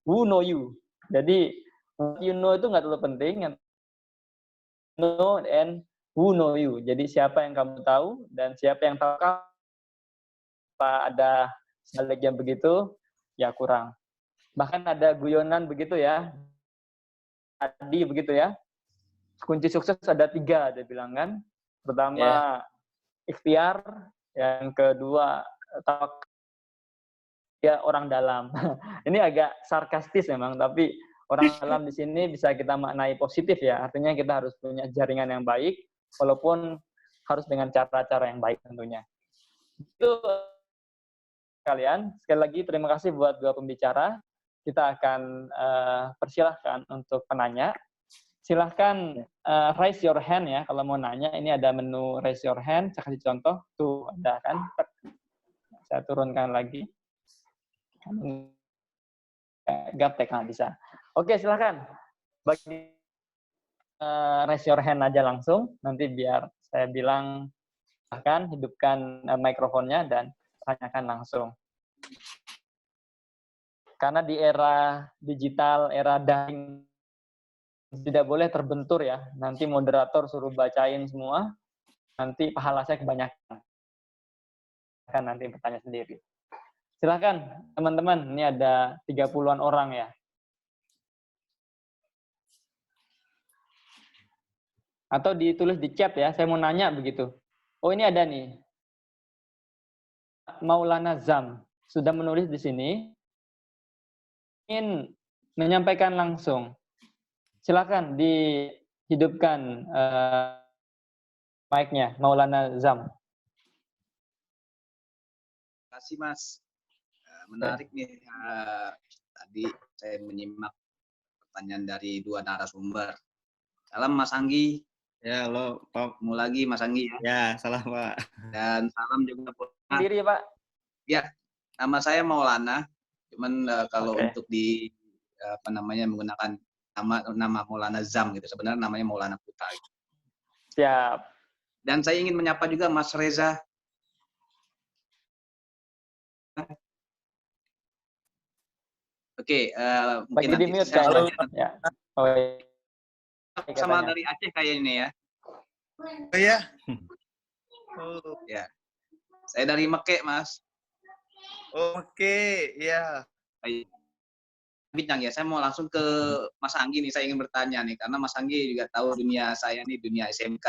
know you. Jadi what you know itu gak terlalu penting. Yang know and who know you. Jadi siapa yang kamu tahu dan siapa yang tahu kamu. ada sebaliknya begitu, ya kurang. Bahkan ada guyonan begitu ya, tadi begitu ya. Kunci sukses ada 3, dia bilang kan. Pertama, ikhtiar. Yang kedua, ya orang dalam. Ini agak sarkastis memang, tapi orang dalam di sini bisa kita maknai positif ya. Artinya kita harus punya jaringan yang baik, walaupun harus dengan cara-cara yang baik tentunya. Itu kalian. Sekali lagi terima kasih buat 2 pembicara. Kita akan persilahkan untuk penanya. Silahkan raise your hand ya kalau mau nanya. Ini ada menu raise your hand. Saya kasih contoh. Tuh ada kan. Saya turunkan lagi. Gaptek, nah bisa. Oke, silahkan. Bagi raise your hand aja langsung. Nanti biar saya bilang, silahkan hidupkan mikrofonnya dan tanyakan langsung. Karena di era digital, era daring, tidak boleh terbentur ya. Nanti moderator suruh bacain semua, nanti pahala saya kebanyakan. Kan nanti bertanya sendiri. Silakan teman-teman, ini ada 30-an orang ya. Atau ditulis di chat ya, saya mau nanya begitu. Oh ini ada nih. Maulana Zam sudah menulis di sini. Ingin menyampaikan langsung. Silakan dihidupkan mic-nya, Maulana Zam. Terima kasih Mas. Menarik nih. Tadi saya menyimak pertanyaan dari 2 narasumber. Salam Mas Anggi. Ya, halo Pak. Ketemu lagi Mas Anggi ya. Ya, salam Pak. Dan salam juga buat Sendiri Pak. Ya, nama saya Maulana. Cuman kalau Oke. untuk di menggunakan nama Maulana Zam gitu. Sebenarnya namanya Maulana Putra. Gitu. Siap. Dan saya ingin menyapa juga Mas Reza. Oke, mungkin Lagi di nanti mute saya kan? tanya Ya. Oh, iya. sama Katanya. dari Aceh kayak ini ya. Oh ya. Ya. Saya dari Mekek, Mas. Oke, ya. Bintang ya, saya mau langsung ke Mas Anggi nih, saya ingin bertanya nih, karena Mas Anggi juga tahu dunia saya nih, dunia SMK.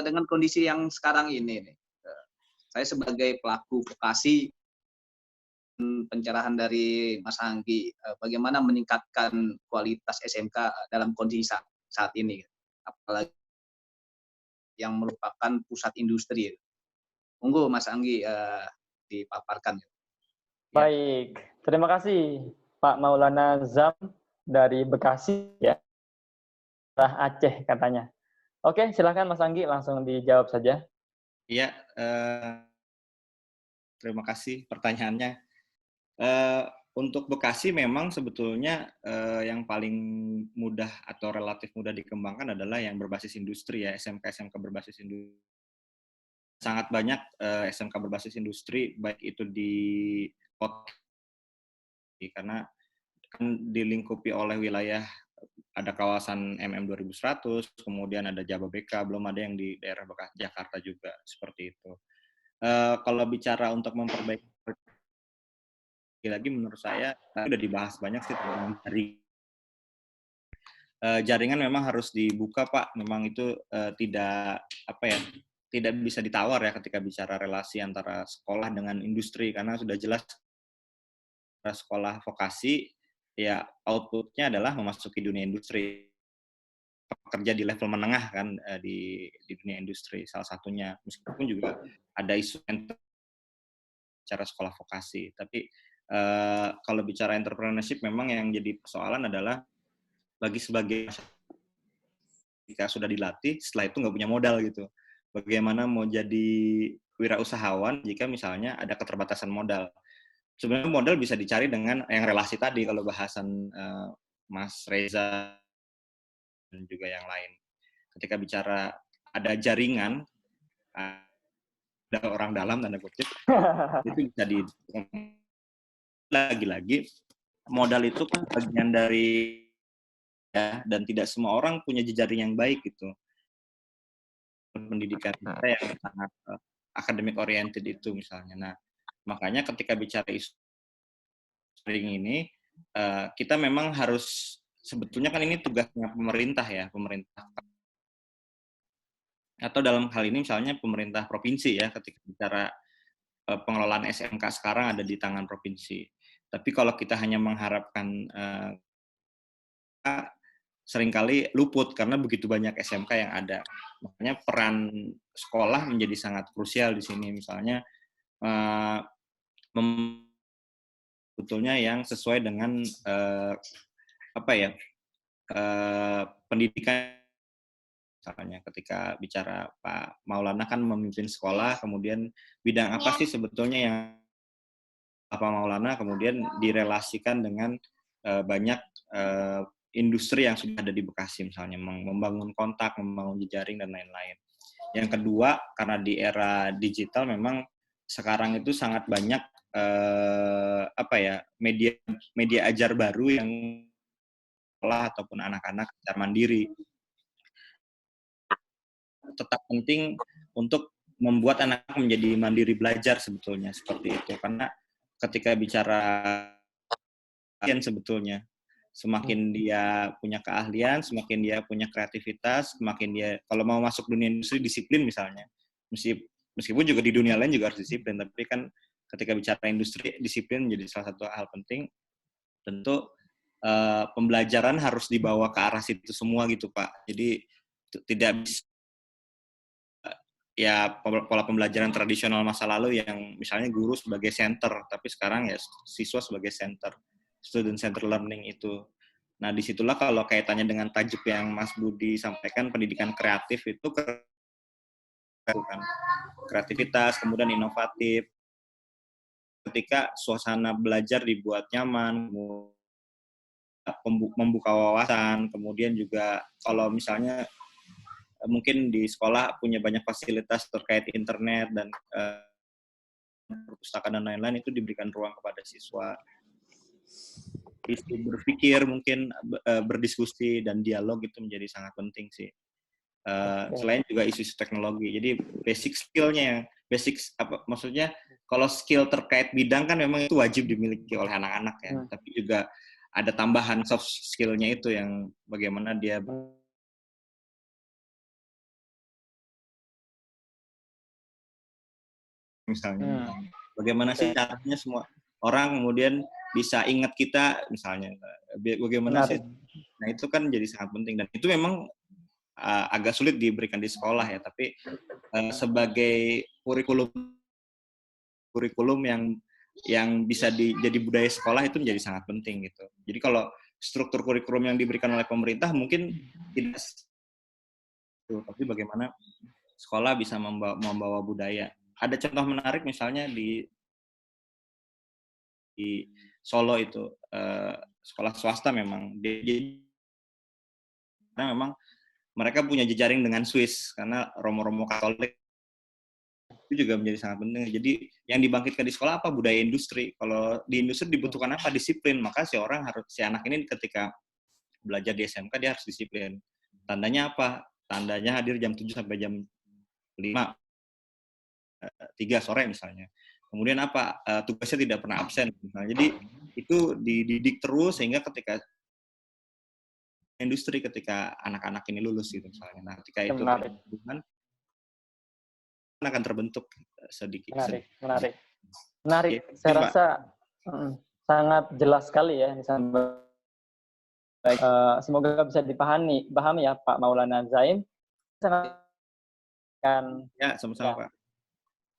Dengan kondisi yang sekarang ini nih, saya sebagai pelaku vokasi, pencerahan dari Mas Anggi, bagaimana meningkatkan kualitas SMK dalam kondisi saat ini, apalagi yang merupakan pusat industri. Monggo Mas Anggi dipaparkan. Baik, terima kasih Pak Maulana Zam dari Bekasi ya. Daerah Aceh katanya. Oke, silakan Mas Anggi langsung dijawab saja. Iya, terima kasih pertanyaannya. Untuk Bekasi memang sebetulnya yang paling mudah atau relatif mudah dikembangkan adalah yang berbasis industri ya, SMK berbasis industri. Sangat banyak SMK berbasis industri, baik itu di kota, karena kan dilingkupi oleh wilayah, ada kawasan MM 2100, kemudian ada Jababeka, belum ada yang di daerah Jakarta juga, seperti itu. Kalau bicara untuk memperbaiki lagi menurut saya sudah dibahas banyak sih tentang jaringan memang harus dibuka Pak, memang itu tidak bisa ditawar ya ketika bicara relasi antara sekolah dengan industri, karena sudah jelas sekolah vokasi ya outputnya adalah memasuki dunia industri, pekerja di level menengah kan di dunia industri salah satunya, meskipun juga ada isu cara sekolah vokasi, tapi kalau bicara entrepreneurship memang yang jadi persoalan adalah bagi sebagian jika sudah dilatih, setelah itu nggak punya modal gitu. Bagaimana mau jadi wirausahawan jika misalnya ada keterbatasan modal? Sebenarnya modal bisa dicari dengan yang relasi tadi, kalau bahasan Mas Reza dan juga yang lain. Ketika bicara ada jaringan, ada orang dalam, tanda kutip, itu bisa lagi-lagi modal itu kan bagian dari ya, dan tidak semua orang punya jejaring yang baik gitu. Pendidikan kita yang sangat academic oriented itu misalnya. Nah, makanya ketika bicara isu daring ini, kita memang harus, sebetulnya kan ini tugasnya pemerintah ya, pemerintah. Atau dalam hal ini misalnya pemerintah provinsi ya, ketika bicara pengelolaan SMK sekarang ada di tangan provinsi. Tapi kalau kita hanya mengharapkan seringkali luput karena begitu banyak SMK yang ada. Makanya peran sekolah menjadi sangat krusial di sini. Misalnya sebetulnya yang sesuai dengan pendidikan. Misalnya ketika bicara Pak Maulana kan memimpin sekolah, kemudian bidang apa sih sebetulnya yang Pak Maulana kemudian direlasikan dengan banyak industri yang sudah ada di Bekasi, misalnya membangun kontak, membangun jejaring dan lain-lain. Yang kedua, karena di era digital memang sekarang itu sangat banyak media ajar baru yang sekolah ataupun anak-anak secara mandiri. Tetap penting untuk membuat anak menjadi mandiri belajar sebetulnya seperti itu, karena ketika bicara sebetulnya semakin dia punya keahlian, semakin dia punya kreativitas, semakin dia kalau mau masuk dunia industri disiplin misalnya, meskipun juga di dunia lain juga harus disiplin, tapi kan ketika bicara industri disiplin menjadi salah satu hal penting. Tentu pembelajaran harus dibawa ke arah situ semua gitu Pak, jadi tidak bisa ya pola pembelajaran tradisional masa lalu yang misalnya guru sebagai center, tapi sekarang ya siswa sebagai center, student center learning itu. Nah, disitulah kalau kaitannya dengan tajuk yang Mas Budi sampaikan, pendidikan kreatif itu kan kreativitas, kemudian inovatif. Ketika suasana belajar dibuat nyaman, membuka wawasan, kemudian juga kalau misalnya mungkin di sekolah punya banyak fasilitas terkait internet dan perpustakaan dan lain-lain, itu diberikan ruang kepada siswa. Isu berpikir, mungkin berdiskusi dan dialog itu menjadi sangat penting sih. Selain juga isu-isu teknologi. Jadi basic skill-nya, maksudnya kalau skill terkait bidang kan memang itu wajib dimiliki oleh anak-anak ya. Tapi juga ada tambahan soft skill-nya itu yang bagaimana dia misalnya bagaimana sih caranya semua orang kemudian bisa ingat kita misalnya, bagaimana sih, nah itu kan jadi sangat penting dan itu memang agak sulit diberikan di sekolah ya, tapi sebagai kurikulum yang bisa jadi budaya sekolah itu menjadi sangat penting gitu. Jadi kalau struktur kurikulum yang diberikan oleh pemerintah mungkin tidak, tapi bagaimana sekolah bisa membawa budaya. Ada contoh menarik misalnya di Solo itu sekolah swasta memang karena memang mereka punya jejaring dengan Swiss karena romo-romo Katolik itu juga menjadi sangat penting. Jadi yang dibangkitkan di sekolah apa? Budaya industri. Kalau di industri dibutuhkan apa? Disiplin. Maka si anak ini ketika belajar di SMK dia harus disiplin. Tandanya apa? Tandanya hadir jam 7 sampai jam 5. 3 sore misalnya. Kemudian apa? Tugasnya tidak pernah absen. Misalnya. Jadi itu dididik terus sehingga ketika industri, ketika anak-anak ini lulus gitu misalnya. Nah, ketika itu akan terbentuk sedikit. Menarik. Saya rasa sangat jelas sekali ya. Semoga bisa dipahami ya Pak Maulana Zaim. Ya, sama-sama Pak.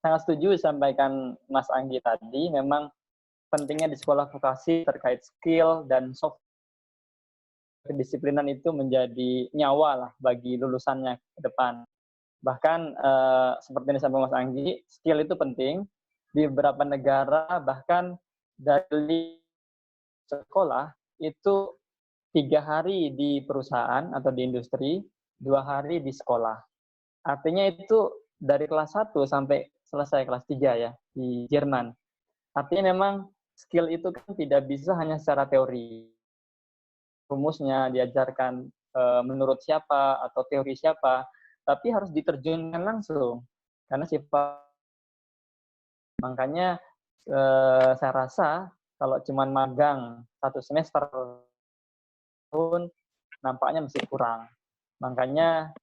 Sangat setuju disampaikan Mas Anggi tadi. Memang pentingnya di sekolah vokasi terkait skill dan soft kedisiplinan itu menjadi nyawa lah bagi lulusannya ke depan. Bahkan seperti yang disampaikan Mas Anggi, skill itu penting. Di beberapa negara bahkan dari sekolah itu 3 hari di perusahaan atau di industri, 2 hari di sekolah. Artinya itu dari kelas 1 sampai selesai kelas 3 ya di Jerman. Artinya memang skill itu kan tidak bisa hanya secara teori. Rumusnya diajarkan menurut siapa atau teori siapa, tapi harus diterjunkan langsung. Karena sifat Makanya saya rasa kalau cuma magang 1 semester tahun nampaknya masih kurang. Makanya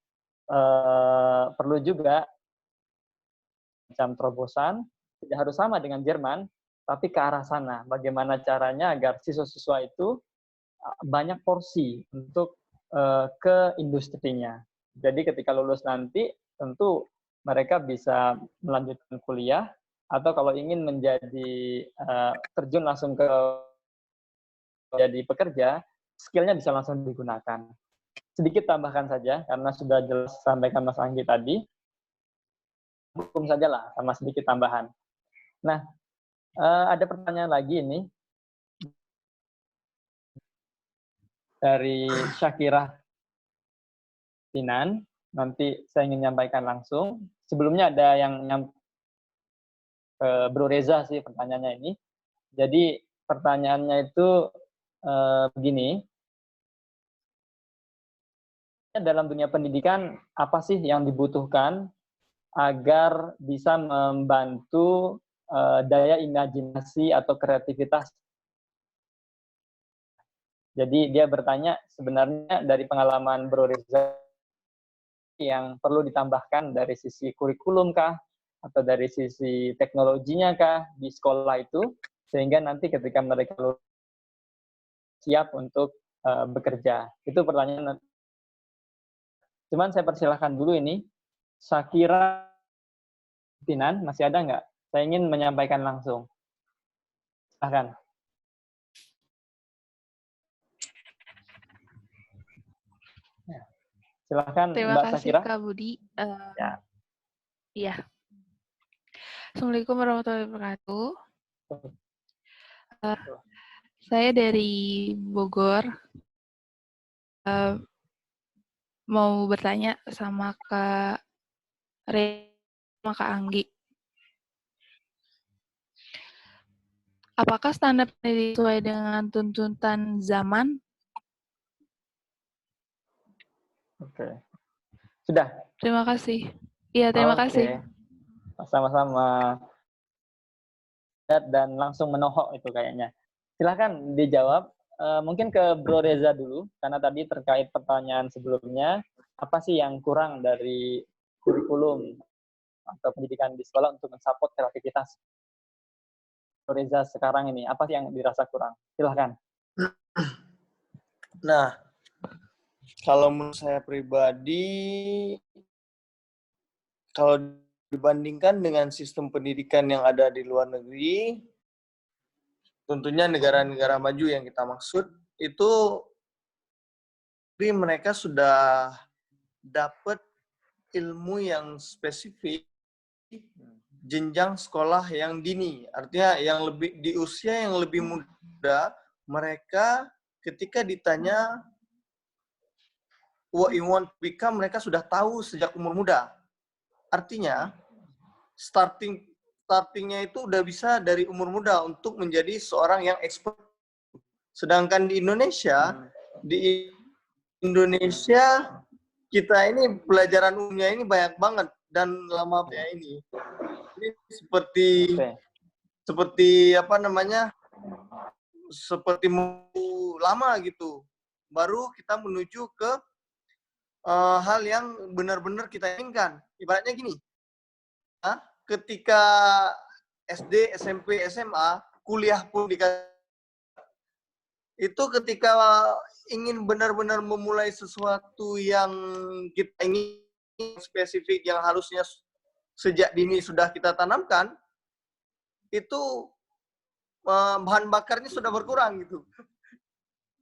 perlu juga macam terobosan, tidak harus sama dengan Jerman, tapi ke arah sana. Bagaimana caranya agar siswa-siswa itu banyak porsi untuk ke industrinya. Jadi ketika lulus nanti, tentu mereka bisa melanjutkan kuliah, atau kalau ingin menjadi terjun langsung ke jadi pekerja, skill-nya bisa langsung digunakan. Sedikit tambahkan saja, karena sudah jelas sampaikan Mas Anggi tadi, hukum saja lah, sama sedikit tambahan. Nah, ada pertanyaan lagi ini, dari Syakirah Tinan, nanti saya ingin menyampaikan langsung. Sebelumnya ada yang Bro Reza sih pertanyaannya ini. Jadi pertanyaannya itu begini, dalam dunia pendidikan apa sih yang dibutuhkan agar bisa membantu daya imajinasi atau kreativitas? Jadi dia bertanya sebenarnya dari pengalaman Bro Reza yang perlu ditambahkan dari sisi kurikulum kah atau dari sisi teknologinya kah di sekolah itu, sehingga nanti ketika mereka siap untuk bekerja. Itu pertanyaan. Cuman saya persilahkan dulu ini, Syakira Tinan, masih ada nggak? Saya ingin menyampaikan langsung. Silahkan. Silahkan Terima Mbak kasih Syakira. Kak Budi. Ya. Iya. Assalamualaikum warahmatullahi wabarakatuh. Saya dari Bogor. Mau bertanya sama Kak Re, sama Kak Anggi. Apakah standar pendidikan sesuai dengan tuntutan zaman? Oke. Sudah? Terima kasih. Iya, terima kasih. Sama-sama. Dan langsung menohok itu kayaknya. Silahkan dijawab. Mungkin ke Bro Reza dulu, karena tadi terkait pertanyaan sebelumnya, apa sih yang kurang dari kurikulum atau pendidikan di sekolah untuk mensupport kreativitas? Bro Reza sekarang ini, apa sih yang dirasa kurang? Silahkan. Nah, kalau menurut saya pribadi, kalau dibandingkan dengan sistem pendidikan yang ada di luar negeri, tentunya negara-negara maju yang kita maksud, itu mereka sudah dapat ilmu yang spesifik jenjang sekolah yang dini. Artinya yang lebih di usia yang lebih muda, mereka ketika ditanya what you want to become, mereka sudah tahu sejak umur muda. Artinya startingnya itu udah bisa dari umur muda untuk menjadi seorang yang expert. Sedangkan di Indonesia kita ini pelajaran umumnya ini banyak banget dan lama ya ini seperti apa namanya, seperti lama gitu. Baru kita menuju ke hal yang benar-benar kita inginkan. Ibaratnya gini, ketika SD, SMP, SMA, kuliah pun itu ketika ingin benar-benar memulai sesuatu yang kita ingin spesifik, yang harusnya sejak dini sudah kita tanamkan, itu bahan bakarnya sudah berkurang gitu.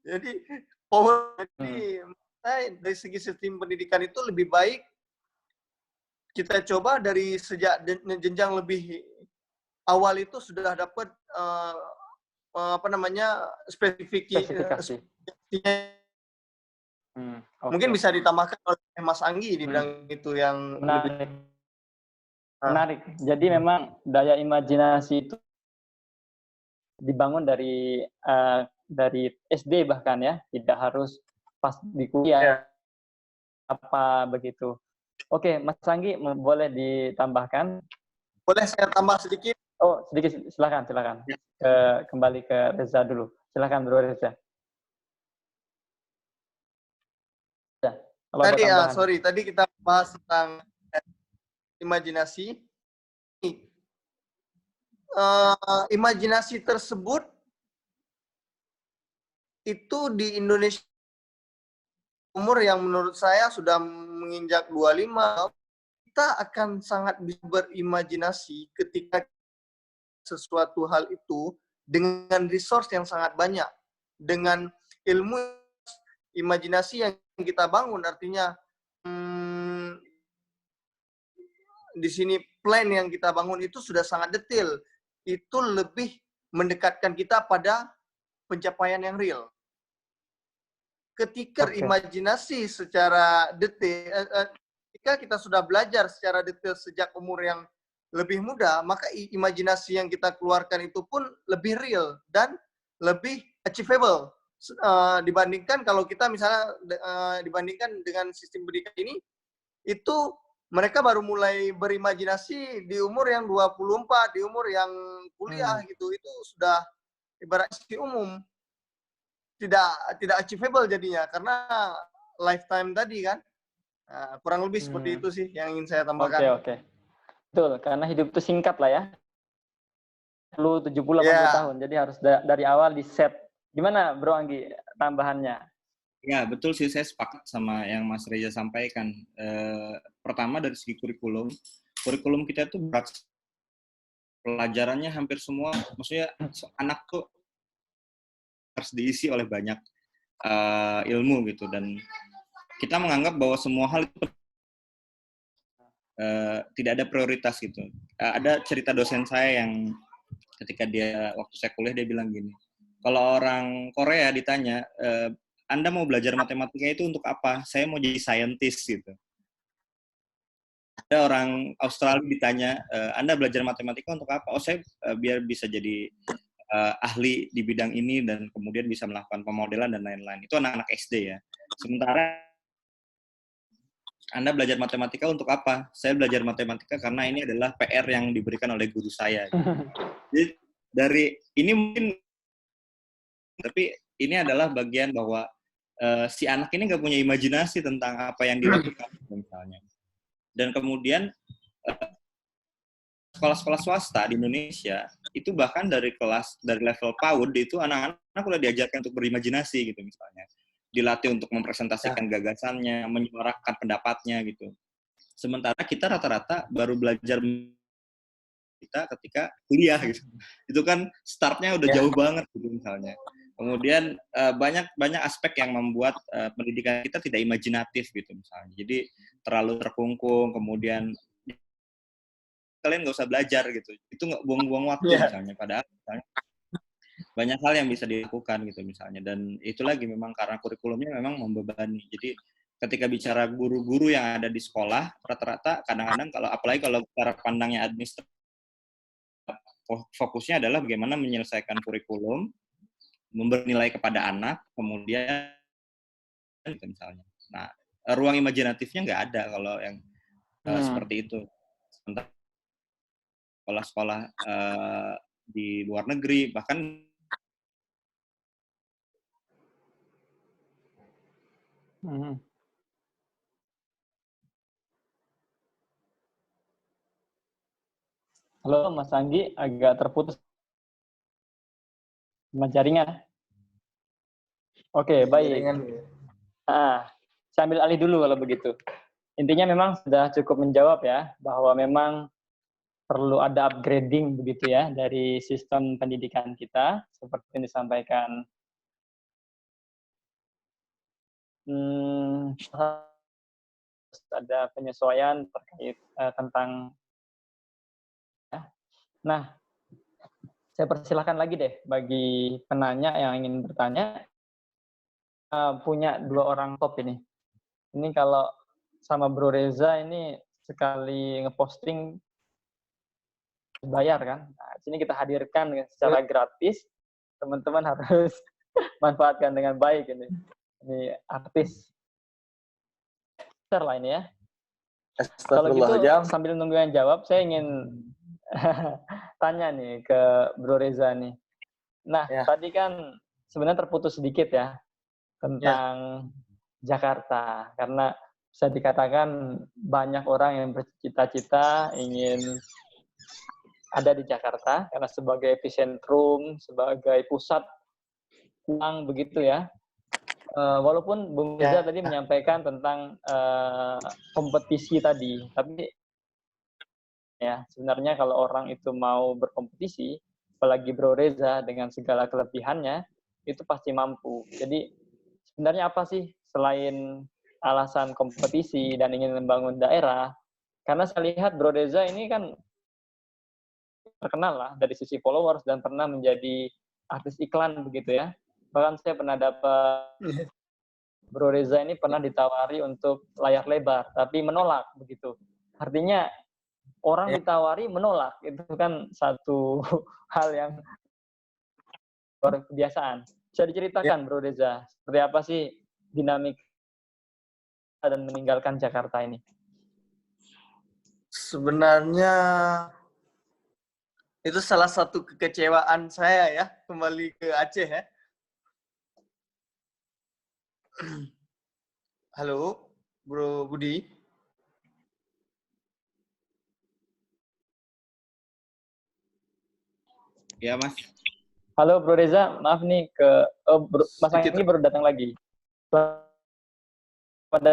Jadi dari segi sistem pendidikan itu lebih baik kita coba dari sejak jenjang lebih awal itu sudah dapat apa namanya spesifikasi. Mungkin bisa ditambahkan oleh Mas Anggi di bidang itu yang menarik. Jadi memang daya imajinasi itu dibangun dari SD bahkan ya, tidak harus pas di kuliah apa begitu. Oke, Mas Anggi boleh ditambahkan? Boleh saya tambah sedikit? Oh, sedikit, silakan. Ya. Kembali ke Reza dulu. Silakan, Bro Reza. Ya, kalau ada Tadi tambahan. tadi kita bahas tentang imajinasi. Imajinasi tersebut itu di Indonesia umur yang menurut saya sudah menginjak 25, kita akan sangat bisa berimajinasi ketika sesuatu hal itu dengan resource yang sangat banyak, dengan ilmu imajinasi yang kita bangun. Artinya di sini plan yang kita bangun itu sudah sangat detail. Itu lebih mendekatkan kita pada pencapaian yang real. Ketika imajinasi secara detail, ketika kita sudah belajar secara detail sejak umur yang lebih muda, maka imajinasi yang kita keluarkan itu pun lebih real dan lebih achievable. Dibandingkan kalau kita misalnya dibandingkan dengan sistem pendidikan ini, itu mereka baru mulai berimajinasi di umur yang 24, di umur yang kuliah gitu. Itu sudah ibaratnya umum. Tidak achievable jadinya karena lifetime tadi kan. Nah, kurang lebih seperti itu sih yang ingin saya tambahkan. Oke. Betul, karena hidup itu singkat lah ya. 70 80 tahun. Jadi harus dari awal di set. Gimana Bro Anggi tambahannya? Ya, betul sih, saya sepakat sama yang Mas Reza sampaikan. Pertama dari segi kurikulum kita tuh berat. Pelajarannya hampir semua, maksudnya anak tuh harus diisi oleh banyak ilmu gitu, dan kita menganggap bahwa semua hal itu tidak ada prioritas gitu. Ada cerita dosen saya yang ketika dia waktu saya kuliah dia bilang gini, kalau orang Korea ditanya, Anda mau belajar matematika itu untuk apa? Saya mau jadi scientist gitu. Ada orang Australia ditanya, Anda belajar matematika untuk apa? Oh, saya biar bisa jadi ahli di bidang ini dan kemudian bisa melakukan pemodelan dan lain-lain. Itu anak-anak SD ya. Sementara Anda belajar matematika untuk apa? Saya belajar matematika karena ini adalah PR yang diberikan oleh guru saya. Jadi dari ini mungkin, tapi ini adalah bagian bahwa si anak ini nggak punya imajinasi tentang apa yang dilakukan misalnya. Dan kemudian sekolah-sekolah swasta di Indonesia itu bahkan dari level PAUD itu anak-anak udah diajarkan untuk berimajinasi gitu misalnya, dilatih untuk mempresentasikan gagasannya, menyuarakan pendapatnya gitu. Sementara kita rata-rata baru belajar kita ketika kuliah gitu. Itu kan startnya udah jauh banget gitu misalnya. Kemudian banyak aspek yang membuat pendidikan kita tidak imajinatif gitu misalnya. Jadi terlalu terkungkung, kemudian kalian nggak usah belajar gitu. Itu nggak buang-buang waktu misalnya. Padahal misalnya, banyak hal yang bisa dilakukan gitu misalnya. Dan itu lagi memang karena kurikulumnya memang membebani. Jadi ketika bicara guru-guru yang ada di sekolah, rata-rata kadang-kadang apalagi kalau cara pandangnya administratif, fokusnya adalah bagaimana menyelesaikan kurikulum, memberi nilai kepada anak, kemudian gitu misalnya. Nah, ruang imajinatifnya nggak ada kalau yang seperti itu. Sementara sekolah-sekolah di luar negeri, bahkan Halo Mas Anggi, agak terputus sama jaringan. Oke, baik. Saya ambil alih dulu kalau begitu. Intinya memang sudah cukup menjawab ya, bahwa memang perlu ada upgrading begitu ya dari sistem pendidikan kita, seperti yang disampaikan. Ada penyesuaian terkait tentang. Nah, saya persilahkan lagi deh bagi penanya yang ingin bertanya. Punya 2 orang top ini. Ini kalau sama Bro Reza ini sekali ngeposting bayar kan. Nah, sini kita hadirkan secara gratis. Teman-teman harus manfaatkan dengan baik ini. Ini artis. Lah ini ya. Kalau gitu sambil nunggu yang jawab, saya ingin tanya nih ke Bro Reza nih. Nah, Ya. tadi kan sebenarnya terputus sedikit ya tentang Jakarta, karena bisa dikatakan banyak orang yang bercita-cita ingin ada di Jakarta karena sebagai epicentrum, sebagai pusat uang begitu ya. Walaupun Bung Reza tadi menyampaikan tentang kompetisi tadi, tapi ya sebenarnya kalau orang itu mau berkompetisi, apalagi Bro Reza dengan segala kelebihannya, itu pasti mampu. Jadi sebenarnya apa sih selain alasan kompetisi dan ingin membangun daerah? Karena saya lihat Bro Reza ini kan terkenal lah dari sisi followers dan pernah menjadi artis iklan begitu ya. Bahkan saya pernah dapat Bro Reza ini pernah ditawari untuk layar lebar, tapi menolak begitu. Artinya orang ditawari menolak, itu kan satu hal yang luar kebiasaan. Bisa diceritakan Bro Reza, seperti apa sih dinamika dan meninggalkan Jakarta ini? Sebenarnya itu salah satu kekecewaan saya ya, kembali ke Aceh ya. Halo, Bro Budi. Ya, Mas. Halo Bro Reza, maaf nih Mas Anggi baru datang lagi. Selamat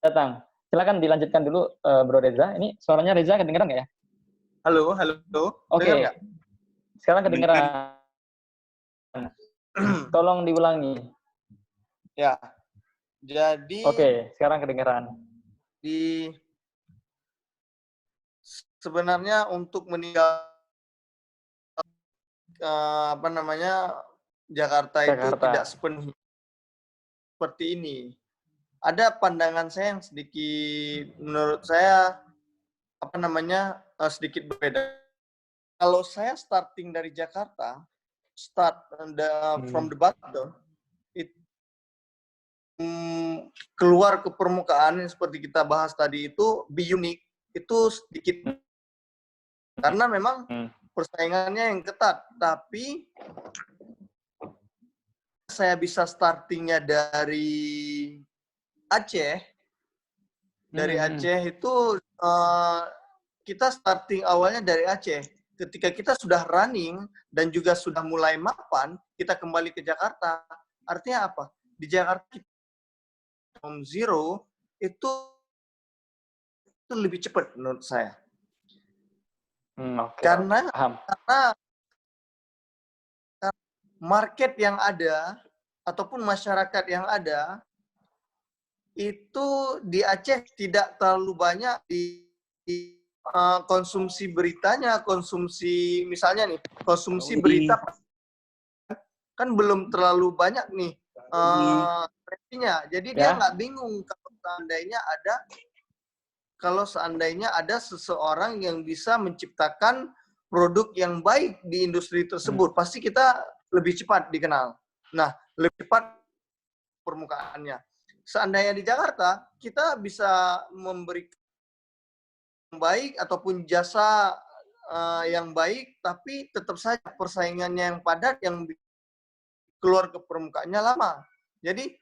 datang. Silakan dilanjutkan dulu Bro Reza. Ini suaranya Reza kedengeran nggak ya? Halo. Oke. Sekarang kedengeran. Tolong diulangi. Ya. Jadi Oke, sekarang kedengeran. Sebenarnya untuk meninggal Jakarta itu tidak sepenuhnya seperti ini. Ada pandangan saya yang sedikit menurut saya sedikit berbeda. Kalau saya starting dari Jakarta, from the bottom, keluar ke permukaan seperti kita bahas tadi itu be unique itu sedikit karena memang persaingannya yang ketat, tapi saya bisa startingnya dari Aceh. Dari Aceh itu kita starting awalnya dari Aceh. Ketika kita sudah running dan juga sudah mulai mapan, kita kembali ke Jakarta. Artinya apa? Di Jakarta kita from zero itu lebih cepat menurut saya. Karena market yang ada ataupun masyarakat yang ada itu di Aceh tidak terlalu banyak di konsumsi beritanya, konsumsi misalnya nih, konsumsi berita kan belum terlalu banyak nih Jadi dia nggak bingung kalau seandainya ada seseorang yang bisa menciptakan produk yang baik di industri tersebut, pasti kita lebih cepat dikenal. Nah, lebih cepat permukaannya. Seandainya di Jakarta, kita bisa memberikan yang baik ataupun jasa yang baik, tapi tetap saja persaingannya yang padat, yang keluar ke permukaannya lama. Jadi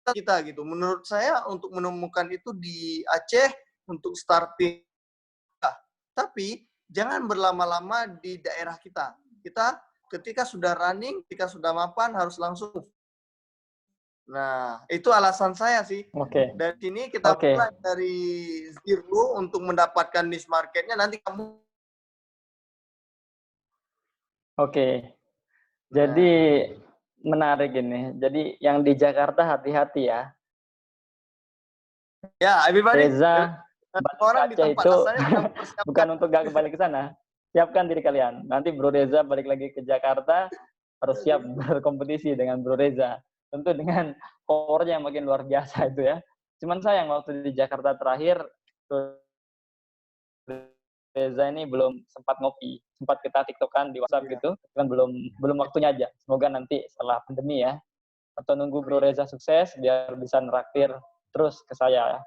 kita gitu. Menurut saya untuk menemukan itu di Aceh untuk starting. Tapi jangan berlama-lama di daerah kita. Kita ketika sudah running, ketika sudah mapan harus langsung. Nah, itu alasan saya sih. Dari sini kita mulai dari zero untuk mendapatkan niche marketnya. Nanti kamu. Jadi menarik ini. Jadi yang di Jakarta hati-hati ya. Ya, everybody. Reza, balik Aceh itu bukan untuk gak kembali ke sana. Siapkan diri kalian. Nanti Bro Reza balik lagi ke Jakarta, harus siap berkompetisi dengan Bro Reza. Tentu dengan powernya yang makin luar biasa itu ya. Cuman sayang waktu di Jakarta terakhir, Reza ini belum sempat ngopi, sempat kita tiktokan di WhatsApp gitu, kan belum waktunya aja. Semoga nanti setelah pandemi ya, atau nunggu Bro Reza sukses biar bisa neraktir terus ke saya.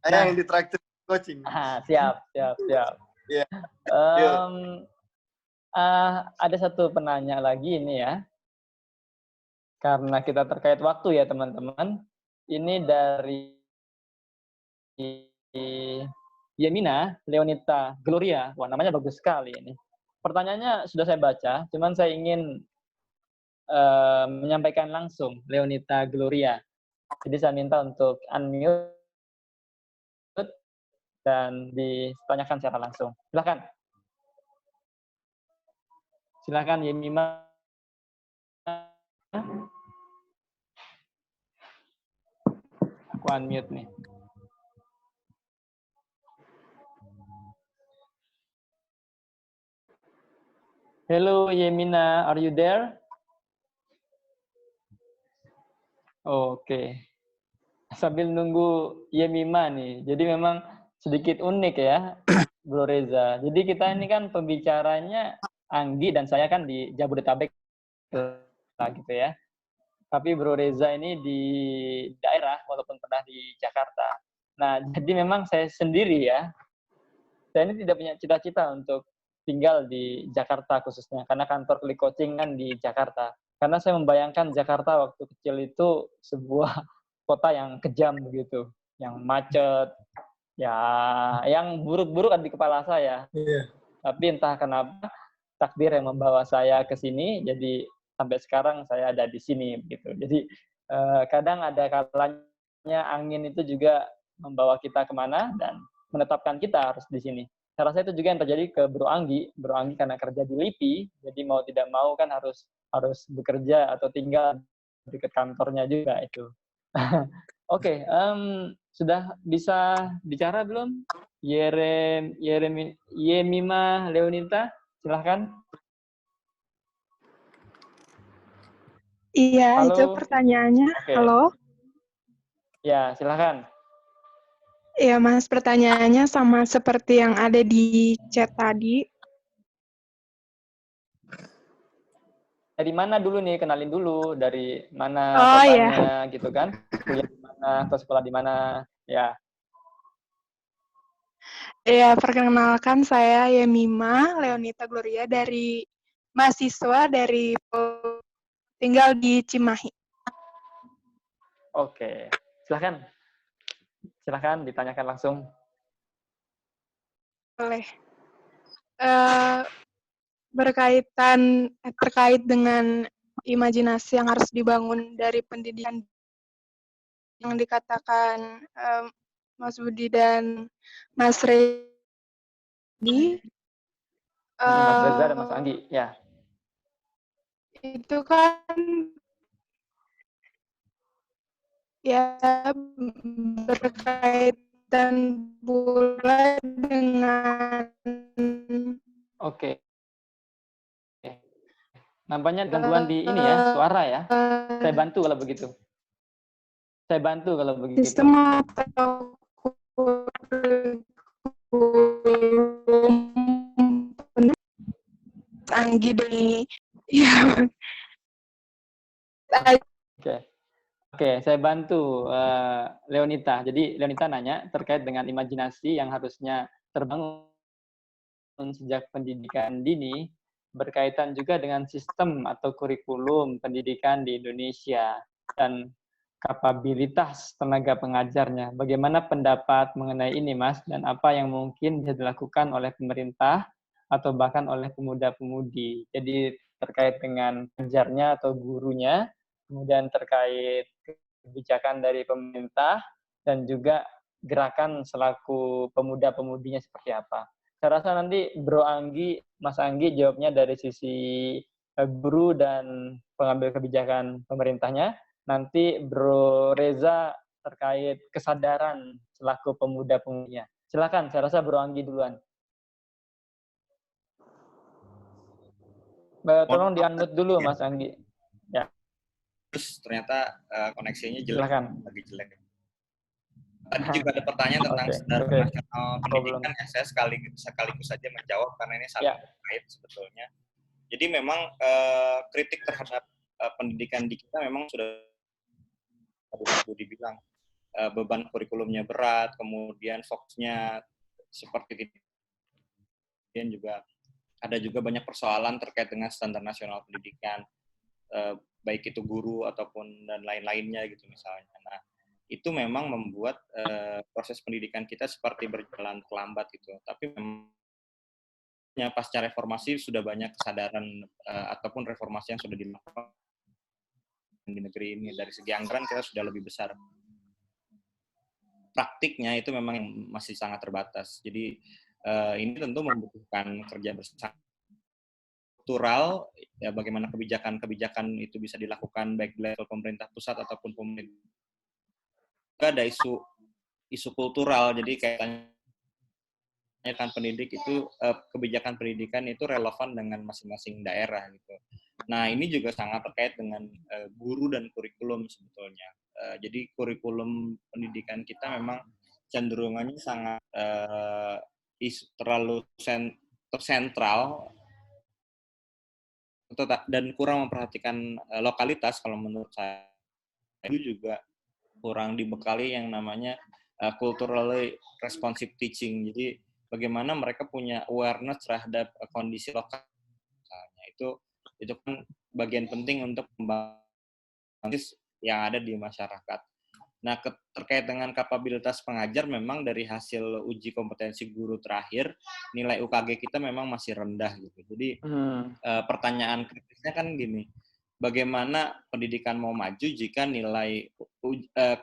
Saya yang ditraktir coaching. Siap. Iya. Ada satu penanya lagi ini ya. Karena kita terkait waktu ya teman-teman. Ini dari Yemina Leonita Gloria. Wah, namanya bagus sekali ini. Pertanyaannya sudah saya baca, cuman saya ingin menyampaikan langsung Leonita Gloria. Jadi saya minta untuk unmute dan ditanyakan secara langsung. Silakan Yemima. Aku unmute nih. Hello Yemina, are you there? Oke. Sambil nunggu Yemima nih. Jadi memang sedikit unik ya, Bro Reza. Jadi kita ini kan pembicaranya Anggi dan saya kan di Jabodetabek gitu ya. Tapi Bro Reza ini di daerah walaupun pernah di Jakarta. Nah, jadi memang saya sendiri ya. Saya ini tidak punya cita-cita untuk tinggal di Jakarta khususnya karena kantor Klik Coaching kan di Jakarta. Karena saya membayangkan Jakarta waktu kecil itu sebuah kota yang kejam begitu, yang macet, ya yang buruk-buruk ada di kepala saya. Iya. Tapi entah kenapa takdir yang membawa saya ke sini, jadi sampai sekarang saya ada di sini begitu. Jadi kadang ada kalanya angin itu juga membawa kita kemana dan menetapkan kita harus di sini. Saya rasa itu juga yang terjadi ke Bro Anggi. Bro Anggi karena kerja di LIPI, jadi mau tidak mau kan harus bekerja atau tinggal dekat kantornya juga itu. Oke, sudah bisa bicara belum? Yemima Leonita, silahkan. Iya, Halo. itu pertanyaannya. Oke. Halo. Ya, silahkan. Iya, Mas, pertanyaannya sama seperti yang ada di chat tadi. Dari mana dulu nih? Kenalin dulu. Dari mana Oh, kotanya gitu kan? Kuliah di mana atau sekolah di mana? Ya. Ya, perkenalkan saya Yemima Leonita Gloria dari mahasiswa dari tinggal di Cimahi. Oke. Silahkan. Silahkan ditanyakan langsung. Boleh. Terkait dengan imajinasi yang harus dibangun dari pendidikan yang dikatakan Mas Budi dan Mas Redi. Mas Reza dan Mas Anggi, ya. Itu kan ya berkaitan pula dengan Oke. Nampaknya gangguan di ini ya, suara ya. Saya bantu kalau begitu. Sistem atau kurikulum Anggi dari ya. Oke, saya bantu Leonita. Jadi Leonita nanya terkait dengan imajinasi yang harusnya terbangun sejak pendidikan dini berkaitan juga dengan sistem atau kurikulum pendidikan di Indonesia dan kapabilitas tenaga pengajarnya. Bagaimana pendapat mengenai ini, Mas? Dan apa yang mungkin bisa dilakukan oleh pemerintah atau bahkan oleh pemuda-pemudi? Jadi terkait dengan pengajarnya atau gurunya, kemudian terkait kebijakan dari pemerintah, dan juga gerakan selaku pemuda-pemudinya seperti apa. Saya rasa nanti Bro Anggi, Mas Anggi jawabnya dari sisi guru dan pengambil kebijakan pemerintahnya. Nanti Bro Reza terkait kesadaran selaku pemuda-pemudinya. Silakan, saya rasa Bro Anggi duluan. Tolong di-unmute dulu Mas Anggi. Ya. Terus ternyata koneksinya jelek, Silakan. lagi jelek. Tadi juga ada pertanyaan tentang standar nasional pendidikan yang saya sekaligus saja menjawab karena ini saling terkait sebetulnya. Jadi memang kritik terhadap pendidikan di kita memang sudah dibilang beban kurikulumnya berat, kemudian fokusnya seperti kemudian juga ada juga banyak persoalan terkait dengan standar nasional pendidikan, baik itu guru ataupun dan lain-lainnya gitu misalnya. Nah, itu memang membuat proses pendidikan kita seperti berjalan terlambat gitu. Tapi memang pasca reformasi sudah banyak kesadaran ataupun reformasi yang sudah dilakukan di negeri ini. Dari segi anggaran kita sudah lebih besar. Praktiknya itu memang masih sangat terbatas. Jadi ini tentu membutuhkan kerja bersama struktural, ya bagaimana kebijakan-kebijakan itu bisa dilakukan baik di level pemerintah pusat ataupun pemerintah. Ada isu kultural, jadi kayaknya kan pendidik itu kebijakan pendidikan itu relevan dengan masing-masing daerah gitu. Nah ini juga sangat terkait dengan guru dan kurikulum sebetulnya. Jadi kurikulum pendidikan kita memang cenderungannya sangat terlalu tersentral dan kurang memperhatikan lokalitas kalau menurut saya. Itu juga kurang dibekali yang namanya culturally responsive teaching. Jadi bagaimana mereka punya awareness terhadap kondisi lokal. Misalnya itu kan bagian penting untuk membangun yang ada di masyarakat. Nah, terkait dengan kapabilitas pengajar, memang dari hasil uji kompetensi guru terakhir, nilai UKG kita memang masih rendah gitu. Jadi pertanyaan kritisnya kan gini, bagaimana pendidikan mau maju jika nilai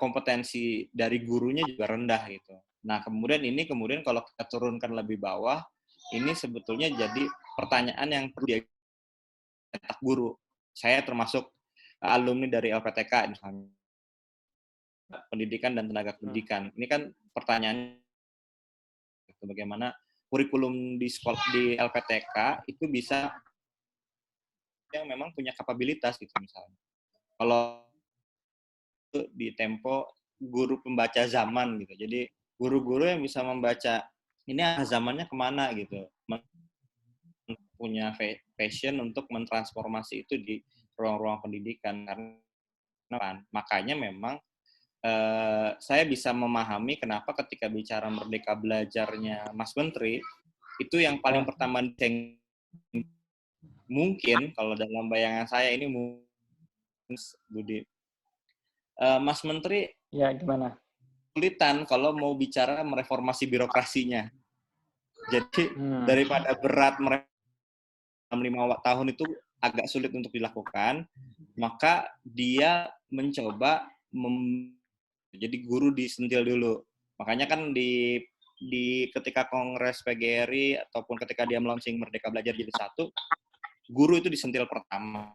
kompetensi dari gurunya juga rendah gitu. Nah, kemudian kalau kita turunkan lebih bawah, ini sebetulnya jadi pertanyaan yang perlu dicetak guru. Saya termasuk alumni dari LPTK misalnya. Pendidikan dan tenaga pendidikan. Ini kan pertanyaan bagaimana kurikulum di sekolah di LPTK itu bisa yang memang punya kapabilitas gitu misalnya. Kalau di Tempo guru pembaca zaman gitu. Jadi guru-guru yang bisa membaca ini zamannya kemana gitu. Punya passion untuk mentransformasi itu di ruang-ruang pendidikan karena makanya memang saya bisa memahami kenapa ketika bicara Merdeka Belajarnya Mas Menteri, itu yang paling pertama mungkin kalau dalam bayangan saya ini Budi. Mas Menteri ya gimana? Kesulitan kalau mau bicara mereformasi birokrasinya. Jadi daripada berat 5 tahun itu agak sulit untuk dilakukan, maka dia mencoba jadi guru disentil dulu. Makanya kan di ketika Kongres PGRI ataupun ketika dia melaunching Merdeka Belajar Jilid 1, guru itu disentil pertama.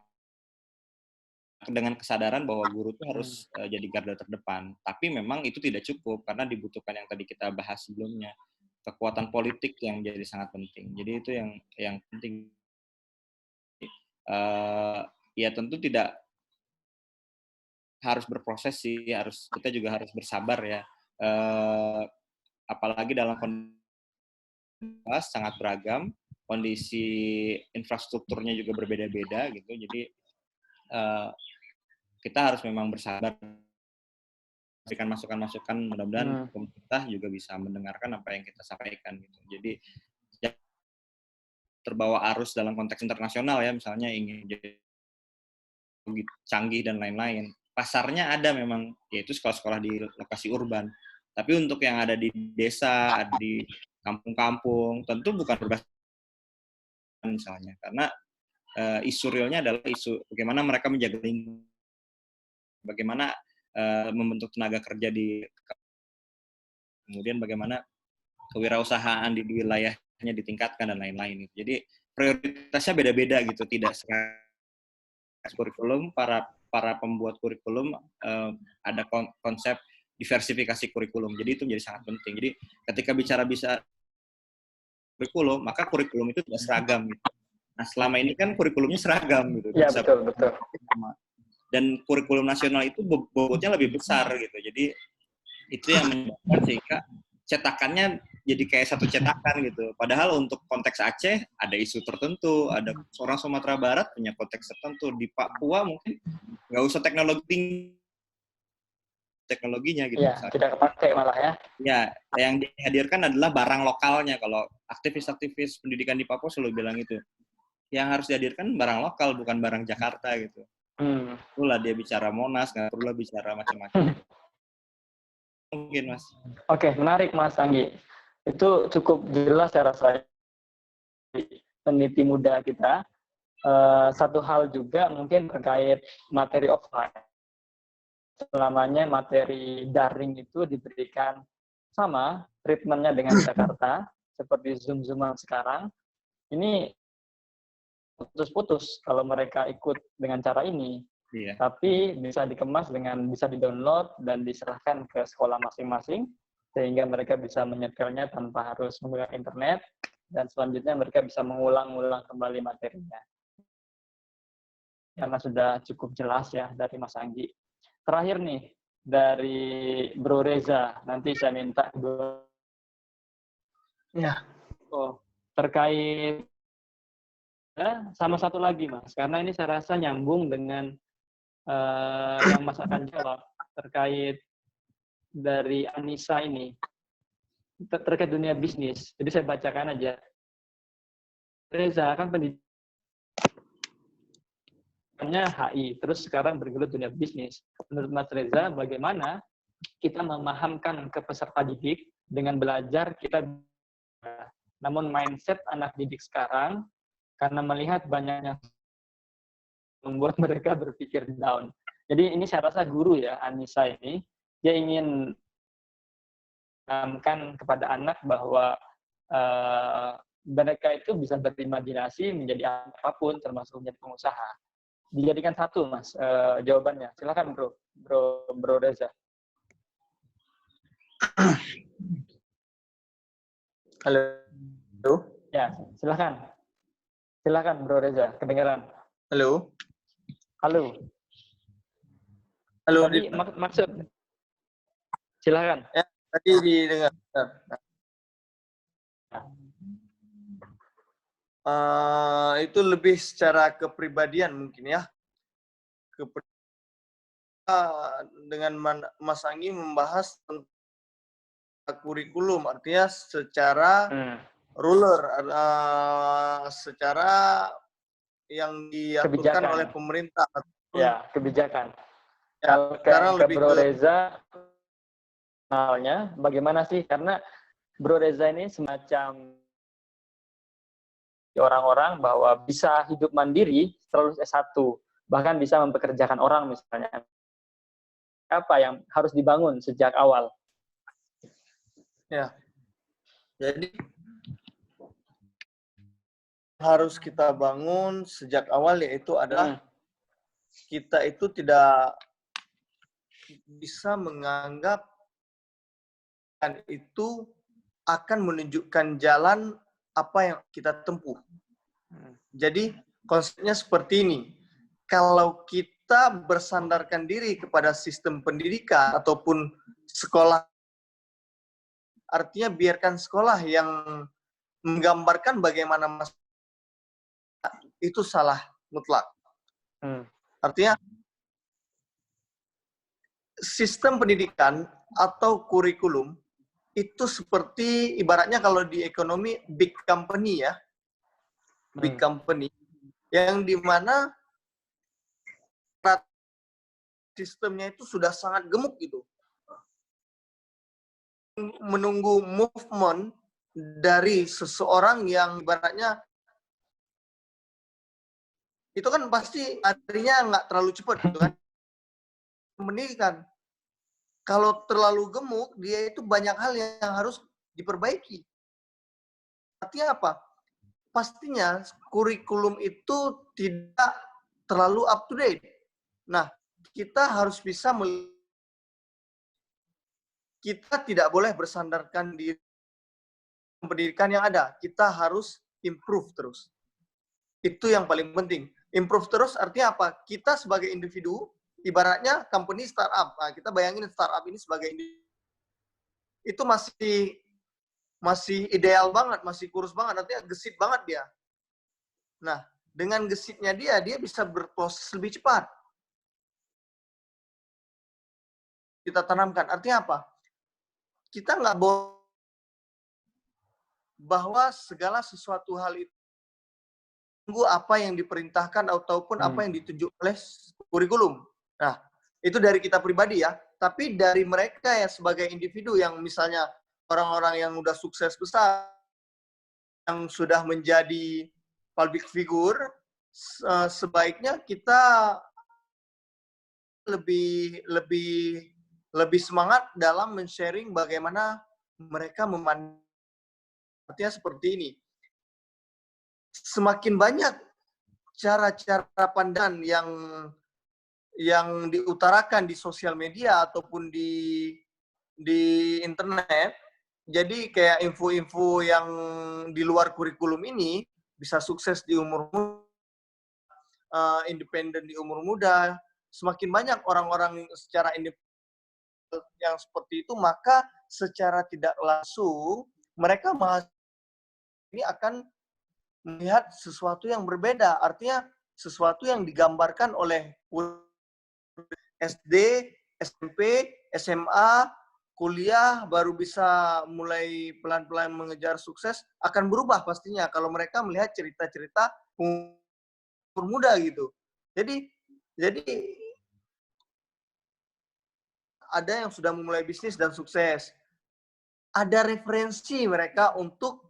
Dengan kesadaran bahwa guru itu harus jadi garda terdepan. Tapi memang itu tidak cukup karena dibutuhkan yang tadi kita bahas sebelumnya. Kekuatan politik yang menjadi sangat penting. Jadi itu yang penting. Ya tentu tidak harus berproses sih, kita juga harus bersabar ya. Apalagi dalam kondisi sangat beragam, kondisi infrastrukturnya juga berbeda-beda gitu. Jadi kita harus memang bersabar, berikan masukan-masukan, mudah-mudahan pemerintah juga bisa mendengarkan apa yang kita sampaikan gitu. Jadi ya, terbawa arus dalam konteks internasional ya, misalnya ingin jadi canggih dan lain-lain. Pasarnya ada memang, yaitu sekolah-sekolah di lokasi urban. Tapi untuk yang ada di desa, di kampung-kampung, tentu bukan berdasarkan misalnya. Karena isu realnya adalah isu bagaimana mereka menjaga lingkungan, bagaimana membentuk tenaga kerja kemudian bagaimana kewirausahaan di wilayahnya ditingkatkan dan lain-lain. Jadi prioritasnya beda-beda gitu, tidak kurikulum, para pembuat kurikulum ada konsep diversifikasi kurikulum. Jadi itu menjadi sangat penting. Jadi ketika bicara kurikulum, maka kurikulum itu tidak seragam gitu. Nah, selama ini kan kurikulumnya seragam gitu. Ya, betul. Dan kurikulum nasional itu bobotnya lebih besar gitu. Jadi itu yang menyebabkan sehingga cetakannya jadi kayak satu cetakan gitu. Padahal untuk konteks Aceh ada isu tertentu, ada orang Sumatera Barat punya konteks tertentu, di Papua mungkin nggak usah teknologi tinggi, teknologinya gitu. Iya, tidak kepake malah ya. Ya, yang dihadirkan adalah barang lokalnya. Kalau aktivis-aktivis pendidikan di Papua selalu bilang itu. Yang harus dihadirkan barang lokal, bukan barang Jakarta gitu. Itulah dia bicara Monas, nggak perlu bicara macam-macam. Mungkin, Mas. Oke, menarik Mas Anggi. Itu cukup jelas saya rasa peneliti muda kita. Satu hal juga mungkin terkait materi offline. Selamanya materi daring itu diberikan sama treatmentnya dengan Jakarta, seperti Zoom-Zooman sekarang. Ini putus-putus kalau mereka ikut dengan cara ini. Iya. Tapi bisa dikemas dengan bisa di-download dan diserahkan ke sekolah masing-masing, sehingga mereka bisa menyetelnya tanpa harus menggunakan internet, dan selanjutnya mereka bisa mengulang-ulang kembali materinya. Karena sudah cukup jelas ya dari Mas Anggi. Terakhir nih, dari Bro Reza, nanti saya minta Ya. Terkait sama satu lagi Mas, karena ini saya rasa nyambung dengan yang Mas akan jawab terkait dari Anissa ini, terkait dunia bisnis. Jadi saya bacakan aja. Reza kan pendidikannya HI, terus sekarang bergelut dunia bisnis. Menurut Mas Reza, bagaimana kita memahamkan ke peserta didik dengan belajar kita, namun mindset anak didik sekarang karena melihat banyaknya membuat mereka berpikir down. Jadi ini saya rasa guru ya, Anissa ini, dia ingin menanamkan kepada anak bahwa mereka itu bisa berimajinasi menjadi apapun, termasuk menjadi pengusaha. Dijadikan satu, Mas, jawabannya. Silakan, Bro Reza. Halo? Ya, silakan. Silakan, Bro Reza, kedengaran. Halo? Halo. Halo, Tadi maksud. Silakan. Ya, tadi didengar. Itu lebih secara kepribadian mungkin ya. Dengan Mas Anggi membahas tentang kurikulum, artinya secara ruler, secara yang diaturkan oleh pemerintah. Ya, kebijakan. Ya, Kalau ke Bro Reza, halnya bagaimana sih? Karena Bro Reza ini semacam orang-orang bahwa bisa hidup mandiri setelah lulus S1, bahkan bisa mempekerjakan orang misalnya. Apa yang harus dibangun sejak awal? Ya, jadi harus kita bangun sejak awal yaitu adalah kita itu tidak bisa menganggap itu akan menunjukkan jalan apa yang kita tempuh. Jadi konsepnya seperti ini. Kalau kita bersandarkan diri kepada sistem pendidikan ataupun sekolah, artinya biarkan sekolah yang menggambarkan bagaimana itu salah mutlak. Artinya sistem pendidikan atau kurikulum itu seperti ibaratnya kalau di ekonomi big company ya, big company yang dimana sistemnya itu sudah sangat gemuk gitu, menunggu movement dari seseorang yang ibaratnya itu kan pasti artinya nggak terlalu cepat gitu kan. Pendidikan kalau terlalu gemuk dia itu banyak hal yang harus diperbaiki. Artinya apa? Pastinya kurikulum itu tidak terlalu up to date. Nah, kita harus bisa kita tidak boleh bersandarkan di pendidikan yang ada. Kita harus improve terus. Itu yang paling penting. Improve terus artinya apa? Kita sebagai individu, ibaratnya company startup. Nah, kita bayangin startup ini sebagai individu. Itu masih ideal banget, masih kurus banget, artinya gesit banget dia. Nah, dengan gesitnya dia bisa berproses lebih cepat. kita tanamkan. Artinya apa? Kita nggak boleh bahwa segala sesuatu hal itu tunggu apa yang diperintahkan ataupun apa yang ditunjuk oleh kurikulum. Nah, itu dari kita pribadi ya. Tapi dari mereka ya sebagai individu yang misalnya orang-orang yang udah sukses besar, yang sudah menjadi public figure, sebaiknya kita lebih semangat dalam men-sharing bagaimana mereka memandang. Artinya seperti ini. Semakin banyak cara-cara pandangan yang diutarakan di sosial media ataupun di internet, jadi kayak info-info yang di luar kurikulum ini bisa sukses di umur muda, independen di umur muda. Semakin banyak orang-orang secara independen yang seperti itu, maka secara tidak langsung mereka ini akan melihat sesuatu yang berbeda. Artinya sesuatu yang digambarkan oleh SD, SMP, SMA, kuliah, baru bisa mulai pelan-pelan mengejar sukses, akan berubah pastinya kalau mereka melihat cerita-cerita umur muda gitu. Jadi ada yang sudah memulai bisnis dan sukses. Ada referensi mereka untuk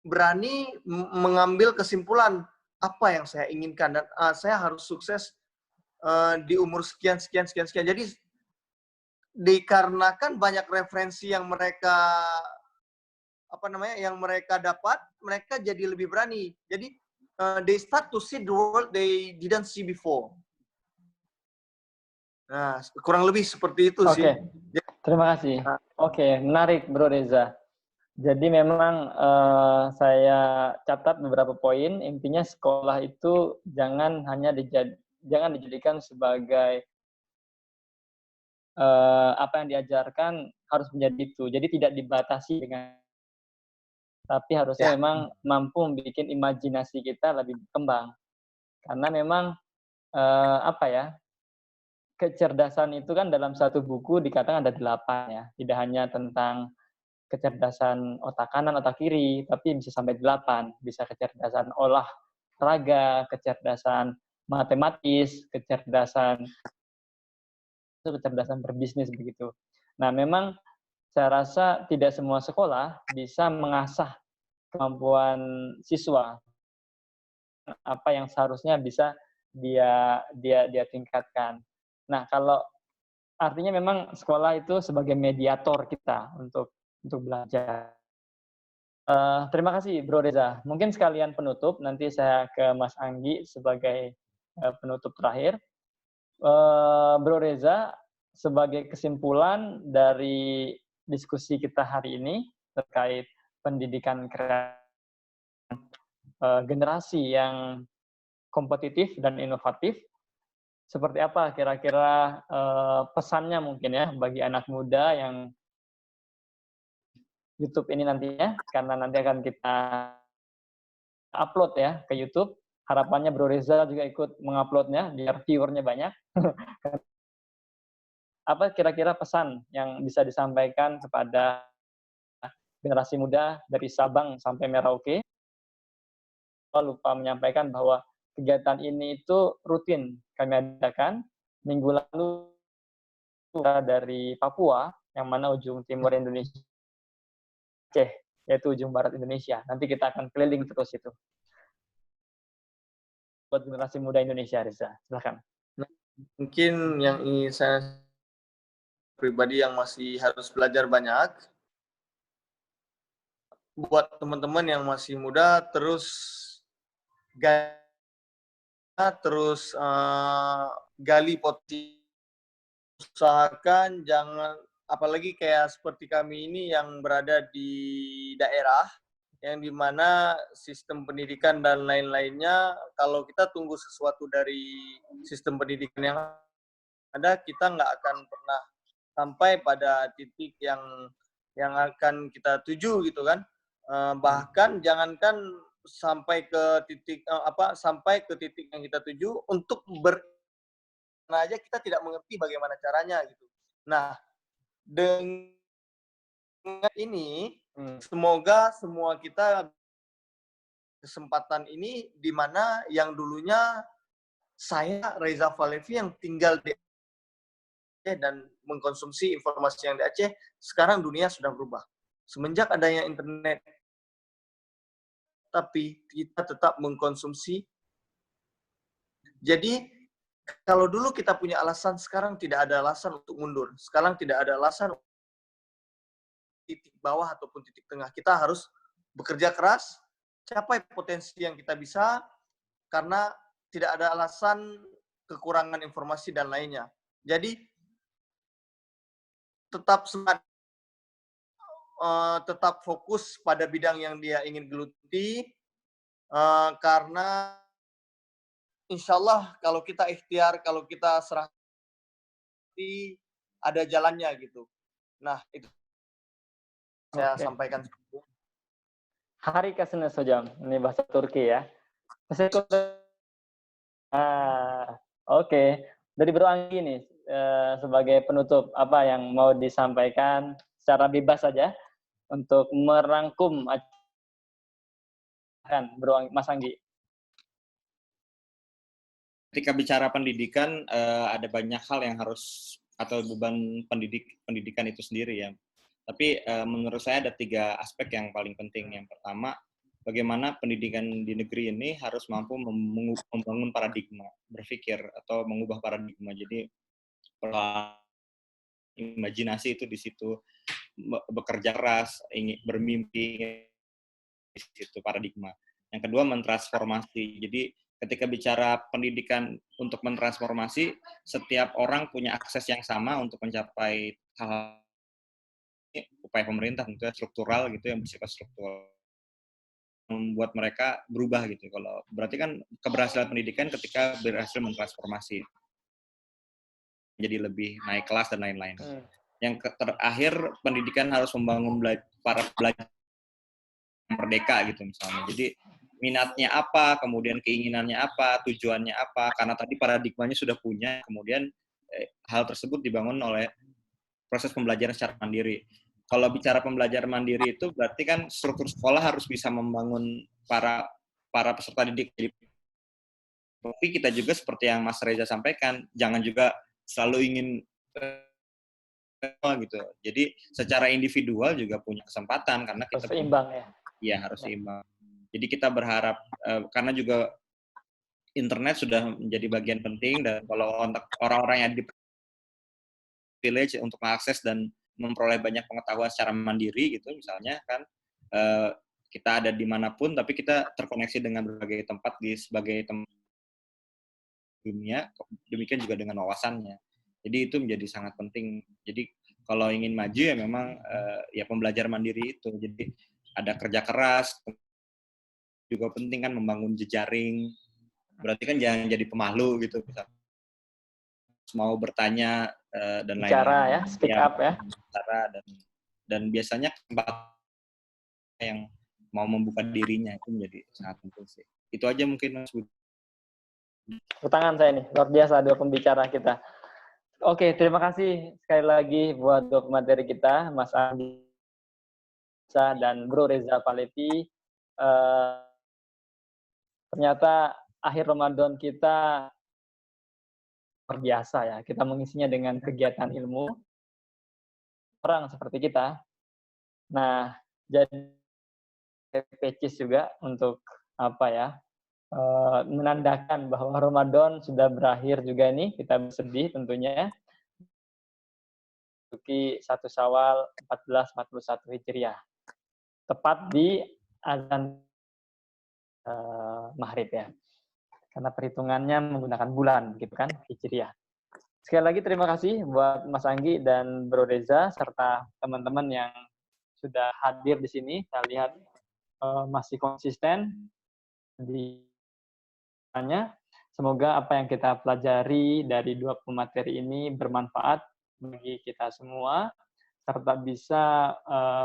berani mengambil kesimpulan apa yang saya inginkan dan saya harus sukses di umur sekian. Jadi dikarenakan banyak referensi yang mereka dapat, mereka jadi lebih berani. Jadi they start to see the world they didn't see before. Nah, kurang lebih seperti itu sih. Terima kasih. Oke, menarik Bro Reza. Jadi memang saya catat beberapa poin. Intinya sekolah itu jangan dijadikan sebagai apa yang diajarkan harus menjadi itu. Jadi tidak dibatasi dengan, tapi harusnya memang mampu membuat imajinasi kita lebih berkembang. Karena memang kecerdasan itu kan dalam satu buku dikatakan ada 8 ya. Tidak hanya tentang kecerdasan otak kanan, otak kiri, tapi bisa sampai 8. Bisa kecerdasan olahraga, kecerdasan matematis, kecerdasan berbisnis begitu. Nah, memang saya rasa tidak semua sekolah bisa mengasah kemampuan siswa apa yang seharusnya bisa dia tingkatkan. Nah, kalau artinya memang sekolah itu sebagai mediator kita untuk belajar. Terima kasih Bro Reza. Mungkin sekalian penutup, nanti saya ke Mas Anggi sebagai penutup terakhir. Bro Reza, sebagai kesimpulan dari diskusi kita hari ini terkait pendidikan generasi yang kompetitif dan inovatif, seperti apa kira-kira pesannya mungkin ya bagi anak muda yang YouTube ini nantinya, karena nanti akan kita upload ya ke YouTube. Harapannya Bro Reza juga ikut menguploadnya biar viewernya banyak. Apa kira-kira pesan yang bisa disampaikan kepada generasi muda dari Sabang sampai Merauke? Lupa menyampaikan bahwa kegiatan ini itu rutin kami adakan. Minggu lalu dari Papua, yang mana ujung timur Indonesia, Aceh, yaitu ujung barat Indonesia. Nanti kita akan keliling terus itu. Buat generasi muda Indonesia, Reza. Silakan. Mungkin yang ingin saya pribadi yang masih harus belajar banyak, buat teman-teman yang masih muda terus gali potensi, usahakan jangan, apalagi kayak seperti kami ini yang berada di daerah yang dimana sistem pendidikan dan lain-lainnya, kalau kita tunggu sesuatu dari sistem pendidikan yang ada, kita nggak akan pernah sampai pada titik yang akan kita tuju gitu kan. Bahkan jangankan sampai ke titik yang kita tuju, untuk aja kita tidak mengerti bagaimana caranya gitu. Nah, dengan ini, semoga semua kita kesempatan ini di mana yang dulunya saya, Reza Falevi, yang tinggal di Aceh dan mengkonsumsi informasi yang di Aceh, sekarang dunia sudah berubah. Semenjak adanya internet, tapi kita tetap mengkonsumsi. Jadi, kalau dulu kita punya alasan, sekarang tidak ada alasan untuk mundur. Sekarang tidak ada alasan titik bawah ataupun titik tengah. Kita harus bekerja keras, capai potensi yang kita bisa, karena tidak ada alasan kekurangan informasi dan lainnya. Jadi, tetap semangat, tetap fokus pada bidang yang dia ingin geluti, karena insya Allah kalau kita ikhtiar, kalau kita serah, ada jalannya gitu. Nah, itu saya sampaikan. Hari Harikasınız hocam. Ini bahasa Turki ya. Oke. Dari Bro Anggi nih, sebagai penutup, apa yang mau disampaikan secara bebas saja untuk merangkum Mas Anggi. Ketika bicara pendidikan, ada banyak hal yang harus, atau beban pendidikan itu sendiri ya. Tapi menurut saya ada 3 aspek yang paling penting. Yang pertama, bagaimana pendidikan di negeri ini harus mampu membangun paradigma berpikir atau mengubah paradigma. Jadi imajinasi itu di situ, bekerja keras, ingin bermimpi, di situ paradigma. Yang kedua, mentransformasi. Jadi ketika bicara pendidikan untuk mentransformasi, setiap orang punya akses yang sama untuk mencapai hal ini. Upaya pemerintah tentunya struktural gitu, yang bersifat struktural, membuat mereka berubah gitu. Kalau berarti kan keberhasilan pendidikan ketika berhasil mentransformasi jadi lebih naik kelas dan lain-lain. Yang terakhir, pendidikan harus membangun para pelajar merdeka gitu misalnya. Jadi minatnya apa, kemudian keinginannya apa, tujuannya apa, karena tadi paradigmanya sudah punya, kemudian hal tersebut dibangun oleh proses pembelajaran secara mandiri. Kalau bicara pembelajaran mandiri itu berarti kan struktur sekolah harus bisa membangun para peserta didik. Tapi kita juga seperti yang Mas Reza sampaikan, jangan juga selalu ingin gitu. Jadi secara individual juga punya kesempatan karena kita harus seimbang ya. Iya, harus seimbang. Jadi kita berharap karena juga internet sudah menjadi bagian penting, dan kalau untuk orang-orang yang di village untuk mengakses dan memperoleh banyak pengetahuan secara mandiri gitu misalnya kan, kita ada dimanapun tapi kita terkoneksi dengan berbagai tempat di sebagai tempat dunia, demikian juga dengan wawasannya. Jadi itu menjadi sangat penting. Jadi kalau ingin maju ya memang ya pembelajaran mandiri itu. Jadi ada kerja keras, juga penting kan membangun jejaring. Berarti kan jangan jadi pemalu gitu, mau bertanya dan lain-lain. Bicara ya, speak up ya. Bicara dan biasanya tempat yang mau membuka dirinya itu menjadi sangat penting sih. Itu aja mungkin Mas Budi. Tangan saya nih, luar biasa 2 pembicara kita. Oke, terima kasih sekali lagi buat 2 pemateri kita, Mas Andi dan Bro Reza Falevi. Ternyata akhir Ramadan kita luar biasa ya. Kita mengisinya dengan kegiatan ilmu orang seperti kita. Nah, jadi pecis juga untuk apa ya? Menandakan bahwa Ramadan sudah berakhir juga nih. Kita bersedih tentunya. Memasuki 1 Syawal 1441 Hijriah. Tepat di azan maghrib ya. Karena perhitungannya menggunakan bulan gitu kan, Hijriah. Sekali lagi terima kasih buat Mas Anggi dan Bro Reza serta teman-teman yang sudah hadir di sini. Saya lihat masih konsisten di tanya. Semoga apa yang kita pelajari dari 2 pemateri ini bermanfaat bagi kita semua serta bisa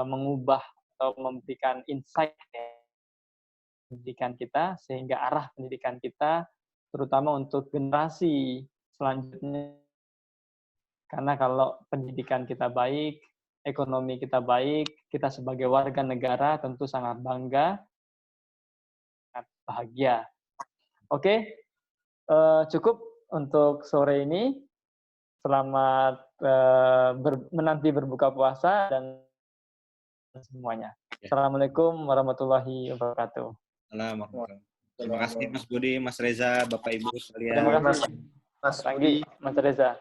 mengubah atau memberikan insight pendidikan kita sehingga arah pendidikan kita terutama untuk generasi selanjutnya Karena kalau pendidikan kita baik, ekonomi kita baik, kita sebagai warga negara tentu sangat bangga, sangat bahagia. Oke, cukup untuk sore ini. Selamat menanti berbuka puasa dan semuanya. Assalamualaikum warahmatullahi wabarakatuh. Assalamualaikum. Terima kasih Mas Budi, Mas Reza, Bapak Ibu sekalian. Terima kasih Mas Ranggi, Mas Reza.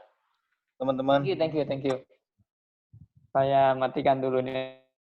teman-teman. Thank you. Saya matikan dulu nih.